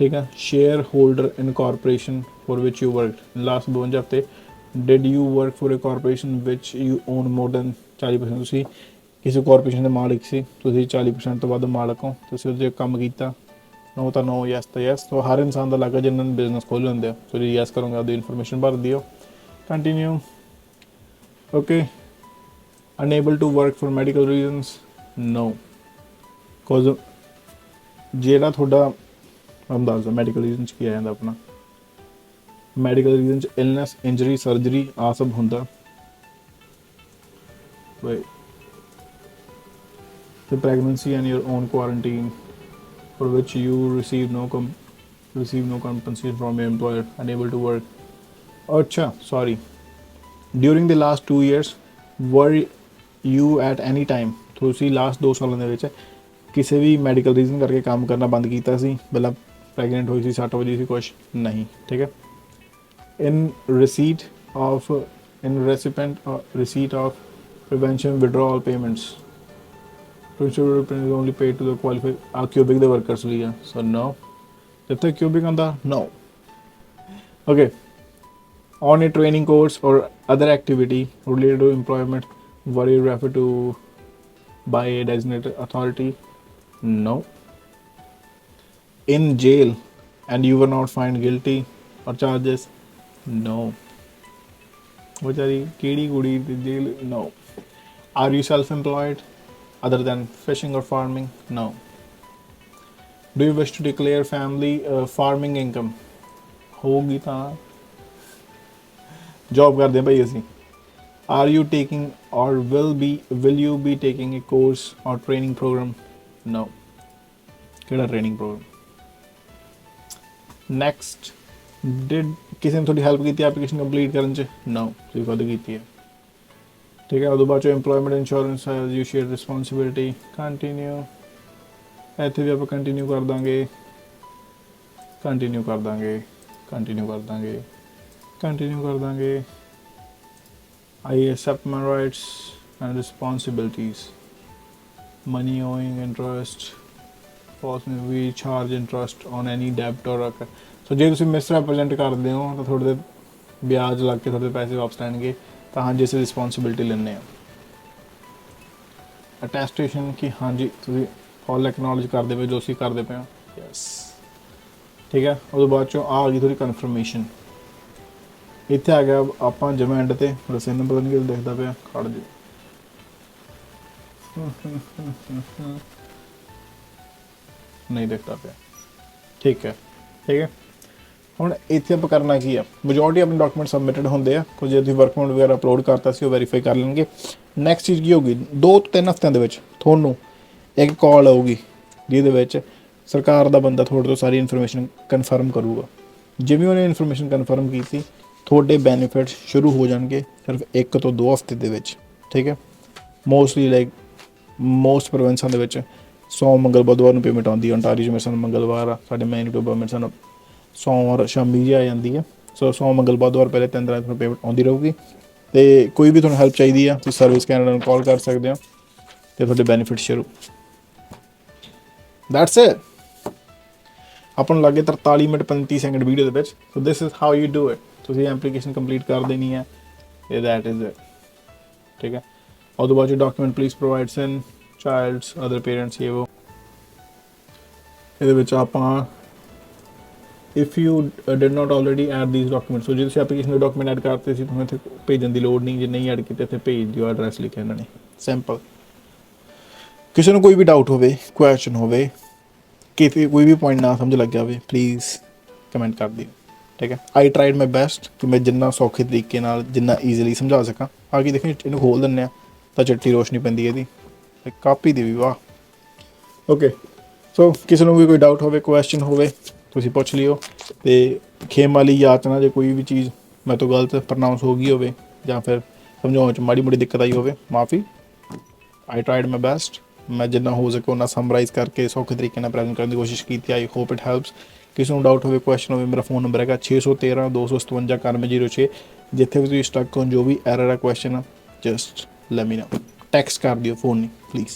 ठीक है। Shareholder in corporation for which you work last 52 हफ्ते। Did you work for a corporation which you own more than 40%। ਤੁਸੀਂ ਕਿਸੇ ਕਾਰਪੋਰੇਸ਼ਨ ਦੇ ਮਾਲਕ ਸੀ, ਤੁਸੀਂ 40% ਤੋਂ ਵੱਧ ਮਾਲਕ ਹੋ, ਤੁਸੀਂ ਉਹਦੇ ਕੰਮ ਕੀਤਾ, ਨੋ ਤਾਂ ਨੋ, ਯੈਸ ਤਾਂ ਯੈਸ। ਸੋ ਹਰ ਇਨਸਾਨ ਦਾ ਅਲੱਗ ਹੈ ਜਿਨ੍ਹਾਂ ਨੇ ਬਿਜ਼ਨਸ ਖੋਲ੍ਹ ਲੈਂਦੇ ਆ। ਸੋ ਜੀ ਯੈਸ ਕਰੋਗੇ ਆਪਦੀ ਇਨਫੋਰਮੇਸ਼ਨ ਭਰ ਦਿਓ। Continue. Okay. Unable to work for medical reasons no. Cause ਜਿਹੜਾ ਤੁਹਾਡਾ ਮੈਂ ਦੱਸਦਾ ਮੈਡੀਕਲ ਰੀਜ਼ਨ 'ਚ ਕੀ ਆ ਜਾਂਦਾ ਆਪਣਾ। ਮੈਡੀਕਲ ਰੀਜ਼ਨ 'ਚ ਇਲਨੈਸ, ਇੰਜਰੀ, ਸਰਜਰੀ ਆ ਸਭ ਹੁੰਦਾ। The pregnancy and your own quarantine for which you receive no compensation from your employer, unable to work. Acha, sorry. During the last 2 years, were you at any time, ਤੁਸੀਂ last 2 ਸਾਲਾਂ ਦੇ ਵਿੱਚ ਕਿਸੇ ਵੀ medical reason ਕਰਕੇ ਕੰਮ ਕਰਨਾ ਬੰਦ ਕੀਤਾ ਸੀ? ਮਤਲਬ ਪ੍ਰੈਗਨੈਂਟ ਹੋਈ ਸੀ, 60 ਵਜੇ ਸੀ, ਕੁਛ ਨਹੀਂ, ਠੀਕ ਹੈ। in receipt of prevention withdrawal payments, insurance is only paid to the qualified cubic the workers ਲਈ ਆ। so no। ਜਿੱਥੇ cubic ਆਉਂਦਾ no। okay। on a training course or other activity related to employment were you referred to by a designated authority? no। in jail and you were not found guilty or charges? no। ਵਿਚਾਰੀ ਕਿਹੜੀ ਕੁੜੀ ਦੀ jail? no। are you self-employed other than fishing or farming? no। do you wish to declare family farming income? ਹੋਗੀ ਤਾਂ job ਕਰਦੇ ਹਾਂ ਭਾਈ ਅਸੀਂ। are you taking or will you be taking a course or training program? no। ਕਿਹੜਾ training programme? Next. Did ਕਿਸੇ ਨੇ ਤੁਹਾਡੀ help ਕੀਤੀ ਐਪਲੀਕੇਸ਼ਨ ਕੰਪਲੀਟ ਕਰਨ 'ਚ? no। ਤੁਸੀਂ ਖੁਦ ਕੀਤੀ ਹੈ, ਠੀਕ ਹੈ। ਉਹਦੇ ਬਾਅਦ 'ਚੋਂ employment insurance you share responsibility. Continue. ਇੱਥੇ ਵੀ ਆਪਾਂ ਕੰਟੀਨਿਊ ਕਰ ਦਾਂਗੇ, ਕੰਟੀਨਿਊ ਕਰ ਦਾਂਗੇ, ਕੰਟੀਨਿਊ ਕਰ ਦਾਂਗੇ, ਕੰਟੀਨਿਊ ਕਰ ਦਾਂਗੇ। I accept my rights and responsibilities. Money owing interest falls में we charge interest on any debt or ਸੋ ਜੇ ਤੁਸੀਂ ਮਿਸਰੈਪ੍ਰੈਜ਼ੈਂਟ ਕਰਦੇ ਹੋ ਤਾਂ ਤੁਹਾਡੇ ਵਿਆਜ ਲੱਗ ਕੇ ਤੁਹਾਡੇ ਪੈਸੇ ਵਾਪਸ ਲੈਣਗੇ। ਤਾਂ ਹਾਂਜੀ ਅਸੀਂ ਰਿਸਪੋਂਸਿਬਿਲਿਟੀ ਲੈਂਦੇ ਹਾਂ। ਅਟੈਸਟੇਸ਼ਨ ਕਿ ਹਾਂਜੀ ਤੁਸੀਂ ਫੁੱਲ ਐਕਨੋਲਜ ਕਰਦੇ ਪਏ ਜੋ ਅਸੀਂ ਕਰਦੇ ਪਏ ਹਾਂ। ਯੈਸ, ਠੀਕ ਹੈ। ਉਹਦੇ ਬਾਅਦ 'ਚੋਂ ਆ ਗਈ ਥੋੜੀ ਕਨਫਰਮੇਸ਼ਨ। ਇੱਥੇ ਆ ਗਿਆ ਆਪਾਂ ਜਿਵੇਂ ਐਂਡ 'ਤੇ ਰਸੇ ਨੰਬਰ ਨਹੀਂ ਦਿਖਦਾ ਪਿਆ, ਖੜ ਜਾਓ। ਨਹੀਂ ਦਿਖਦਾ ਪਿਆ, ਠੀਕ ਹੈ, ਠੀਕ ਹੈ। ਹੁਣ ਇੱਥੇ ਆਪਾਂ ਕਰਨਾ ਕੀ ਆ, ਮੈਜੋਰਟੀ ਆਪਣੇ ਡਾਕੂਮੈਂਟ ਸਬਮਿਟਡ ਹੁੰਦੇ ਆ। ਕੁਝ ਜੇ ਤੁਸੀਂ ਵਰਕਮੈਂਟ ਵਗੈਰਾ ਅਪਲੋਡ ਕਰਤਾ ਸੀ ਉਹ ਵੈਰੀਫਾਈ ਕਰ ਲੈਣਗੇ। ਨੈਕਸਟ ਚੀਜ਼ ਕੀ ਹੋਊਗੀ, 2 ਤੋਂ 3 ਹਫ਼ਤਿਆਂ ਦੇ ਵਿੱਚ ਤੁਹਾਨੂੰ ਇੱਕ ਕਾਲ ਆਊਗੀ ਜਿਹਦੇ ਵਿੱਚ ਸਰਕਾਰ ਦਾ ਬੰਦਾ ਤੁਹਾਡੇ ਤੋਂ ਸਾਰੀ ਇਨਫੋਰਮੇਸ਼ਨ ਕਨਫਰਮ ਕਰੂਗਾ। ਜਿਵੇਂ ਉਹਨੇ ਇਨਫੋਰਮੇਸ਼ਨ ਕਨਫਰਮ ਕੀਤੀ ਤੁਹਾਡੇ ਬੈਨੀਫਿਟਸ ਸ਼ੁਰੂ ਹੋ ਜਾਣਗੇ ਸਿਰਫ 1 ਤੋਂ 2 ਹਫ਼ਤੇ ਦੇ ਵਿੱਚ, ਠੀਕ ਹੈ। ਮੋਸਟਲੀ ਲਾਈਕ ਮੋਸਟ ਪ੍ਰੋਵਿੰਸਾਂ ਦੇ ਵਿੱਚ ਮੰਗਲ ਬੁੱਧਵਾਰ ਨੂੰ ਪੇਮੈਂਟ ਆਉਂਦੀ ਹੈ। ਓਨਟਾਰੀਓ 'ਚ ਮੇਰੇ ਸਾਨੂੰ ਮੰਗਲਵਾਰ ਆ, ਸਾਡੇ ਮੈਨੀਟੋਬਾ ਮੇਰੇ ਸਾਨੂੰ ਸੋਮਵਾਰ ਸ਼ਾਮੀ ਜਿਹੀ ਆ ਜਾਂਦੀ ਹੈ। ਸੋ ਮੰਗਲ ਬੁੱਧਵਾਰ ਪਹਿਲੇ 3 ਦਿਨਾਂ ਤੁਹਾਨੂੰ ਪੇਮੈਂਟ ਆਉਂਦੀ ਰਹੂਗੀ। ਅਤੇ ਕੋਈ ਵੀ ਤੁਹਾਨੂੰ ਹੈਲਪ ਚਾਹੀਦੀ ਆ ਤੁਸੀਂ ਸਰਵਿਸ ਕੈਨੇਡਾ ਨੂੰ ਕਾਲ ਕਰ ਸਕਦੇ ਹੋ ਅਤੇ ਤੁਹਾਡੇ ਬੈਨੀਫਿਟ ਸ਼ੁਰੂ। That's it. ਆਪਾਂ ਨੂੰ ਲੱਗੇ 43 ਮਿੰਟ 35 ਸੈਕਿੰਡ ਵੀਡੀਓ ਦੇ ਵਿੱਚ। So this is how you do it. ਤੁਸੀਂ ਐਪਲੀਕੇਸ਼ਨ ਕੰਪਲੀਟ ਕਰ ਦੇਣੀ ਹੈ ਅਤੇ ਦੈਟ ਇਜ਼ ਇਟ, ਠੀਕ ਹੈ। ਉਹਦੇ ਬਾਅਦ document please provides in childs other parents ਇਹ ਵੋ। ਇਹਦੇ ਵਿੱਚ ਆਪਾਂ if you did not already add these documents, so ਜੇ ਤੁਸੀਂ ਐਪਲੀਕੇਸ਼ਨ ਦੇ ਡਾਕੂਮੈਂਟ ਐਡ ਕਰਤੇ ਸੀ ਤੁਹਾਨੂੰ ਇੱਥੇ ਭੇਜਣ ਦੀ ਲੋੜ ਨਹੀਂ। ਜੇ ਨਹੀਂ ਐਡ ਕੀਤੇ ਇੱਥੇ ਭੇਜ ਦਿਓ, ਐਡਰੈਸ ਲਿਖਿਆ ਇਹਨਾਂ ਨੇ, ਸਿੰਪਲ। ਕਿਸੇ ਨੂੰ ਕੋਈ ਵੀ ਡਾਊਟ ਹੋਵੇ, ਕੁਐਸਚਨ ਹੋਵੇ, ਕਿਤੇ ਕੋਈ ਵੀ ਪੁਆਇੰਟ ਨਾ ਸਮਝ ਲੱਗਿਆ ਹੋਵੇ, ਪਲੀਜ਼ ਕਮੈਂਟ ਕਰ ਦਿਓ, ਠੀਕ ਹੈ। ਆਈ ਟਰਾਈਡ ਮਾਈ ਬੈਸਟ ਕਿ ਮੈਂ ਜਿੰਨਾ ਸੌਖੇ ਤਰੀਕੇ ਨਾਲ ਜਿੰਨਾ ਈਜ਼ੀਲੀ ਸਮਝਾ ਸਕਾਂ। ਆ ਕੇ ਦੇਖੀ ਇਹਨੂੰ ਖੋਲ੍ਹ ਦਿੰਦੇ ਹਾਂ ਤਾਂ ਚਿੱਟੀ ਰੋਸ਼ਨੀ ਪੈਂਦੀ ਇਹਦੀ ਕਾਪੀ ਦੀ ਵੀ, ਵਾਹ। ਓਕੇ, ਸੋ ਕਿਸੇ ਨੂੰ ਵੀ ਕੋਈ ਡਾਊਟ ਹੋਵੇ, ਕੁਐਸਚਨ ਹੋਵੇ, ਤੁਸੀਂ ਪੁੱਛ ਲਿਓ। ਅਤੇ ਖੇਮ ਵਾਲੀ ਯਾਤਨਾ ਜੇ ਕੋਈ ਵੀ ਚੀਜ਼ ਮੇਰੇ ਤੋਂ ਗਲਤ ਪ੍ਰਨਾਊਂਸ ਹੋ ਗਈ ਹੋਵੇ ਜਾਂ ਫਿਰ ਸਮਝਾਉਣ 'ਚ ਮਾੜੀ ਮੋਟੀ ਦਿੱਕਤ ਆਈ ਹੋਵੇ, ਮਾਫੀ। ਆਈ ਟਰਾਈਡ ਮਾਈ ਬੈਸਟ। ਮੈਂ ਜਿੰਨਾ ਹੋ ਸਕੇ ਉਹਨਾਂ ਸਮਰਾਈਜ਼ ਕਰਕੇ ਸੌਖੇ ਤਰੀਕੇ ਨਾਲ ਪ੍ਰੈਜ਼ੈਂਟ ਕਰਨ ਦੀ ਕੋਸ਼ਿਸ਼ ਕੀਤੀ। I hope it helps. ਕਿਸੇ ਨੂੰ ਡਾਊਟ ਹੋਵੇ, ਕੁਐਸਚਨ ਹੋਵੇ, ਮੇਰਾ ਫੋਨ ਨੰਬਰ ਹੈਗਾ 613 257 9106। ਜਿੱਥੇ ਵੀ ਤੁਸੀਂ ਸਟੱਕ ਹੋ, ਜੋ ਵੀ ਐਰਰ ਆ, ਕੁਐਸਚਨ ਆ, ਜਸਟ ਲੈਟ ਮੀ ਨੋ। ਟੈਕਸਟ ਕਰ ਦਿਓ, ਫੋਨ ਨਹੀਂ, ਪਲੀਜ਼।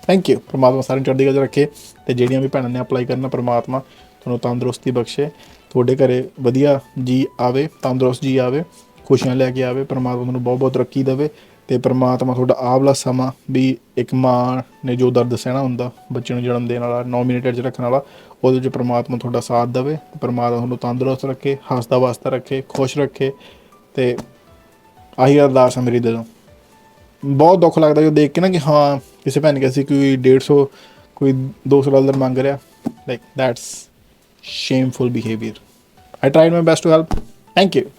Thank you. ਪਰਮਾਤਮਾ ਸਾਰਿਆਂ ਨੂੰ ਚੜ੍ਹਦੀ ਕਲਾ 'ਚ ਰੱਖੇ। ਅਤੇ ਜਿਹੜੀਆਂ ਵੀ ਭੈਣਾਂ ਨੇ ਅਪਲਾਈ ਕਰਨਾ, ਪਰਮਾਤਮਾ ਤੁਹਾਨੂੰ ਤੰਦਰੁਸਤੀ ਬਖਸ਼ੇ, ਤੁਹਾਡੇ ਘਰੇ ਵਧੀਆ ਜੀ ਆਵੇ, ਤੰਦਰੁਸਤ ਜੀ ਆਵੇ, ਖੁਸ਼ੀਆਂ ਲੈ ਕੇ ਆਵੇ। ਪਰਮਾਤਮਾ ਤੁਹਾਨੂੰ ਬਹੁਤ ਬਹੁਤ ਤਰੱਕੀ ਦੇਵੇ ਅਤੇ ਪਰਮਾਤਮਾ ਤੁਹਾਡਾ ਆਹ ਵਾਲਾ ਸਮਾਂ ਵੀ ਇੱਕ ਮਾਂ ਨੇ ਜੋ ਦਰਦ ਸਹਿਣਾ ਹੁੰਦਾ ਬੱਚੇ ਨੂੰ ਜਨਮ ਦੇਣ ਵਾਲਾ, ਨੋਮੀਨੇਟਡ 'ਚ ਰੱਖਣ ਵਾਲਾ, ਉਹਦੇ 'ਚ ਪਰਮਾਤਮਾ ਤੁਹਾਡਾ ਸਾਥ ਦੇਵੇ। ਪਰਮਾਤਮਾ ਤੁਹਾਨੂੰ ਤੰਦਰੁਸਤ ਰੱਖੇ, ਹੱਸਦਾ ਵਸਦਾ ਰੱਖੇ, ਖੁਸ਼ ਰੱਖੇ। ਅਤੇ ਆਹੀ ਅਰਦਾਸ ਹੈ ਮੇਰੀ ਦਿਲੋਂ। ਬਹੁਤ ਦੁੱਖ ਲੱਗਦਾ ਜਦੋਂ ਦੇਖ ਕੇ ਨਾ ਕਿ ਹਾਂ ਕਿਸੇ ਭੈਣ ਨੇ ਕਿਹਾ ਸੀ ਕੋਈ 150 ਕੋਈ $200 ਮੰਗ ਰਿਹਾ। Like that's shameful behavior. I tried my best to help. Thank you.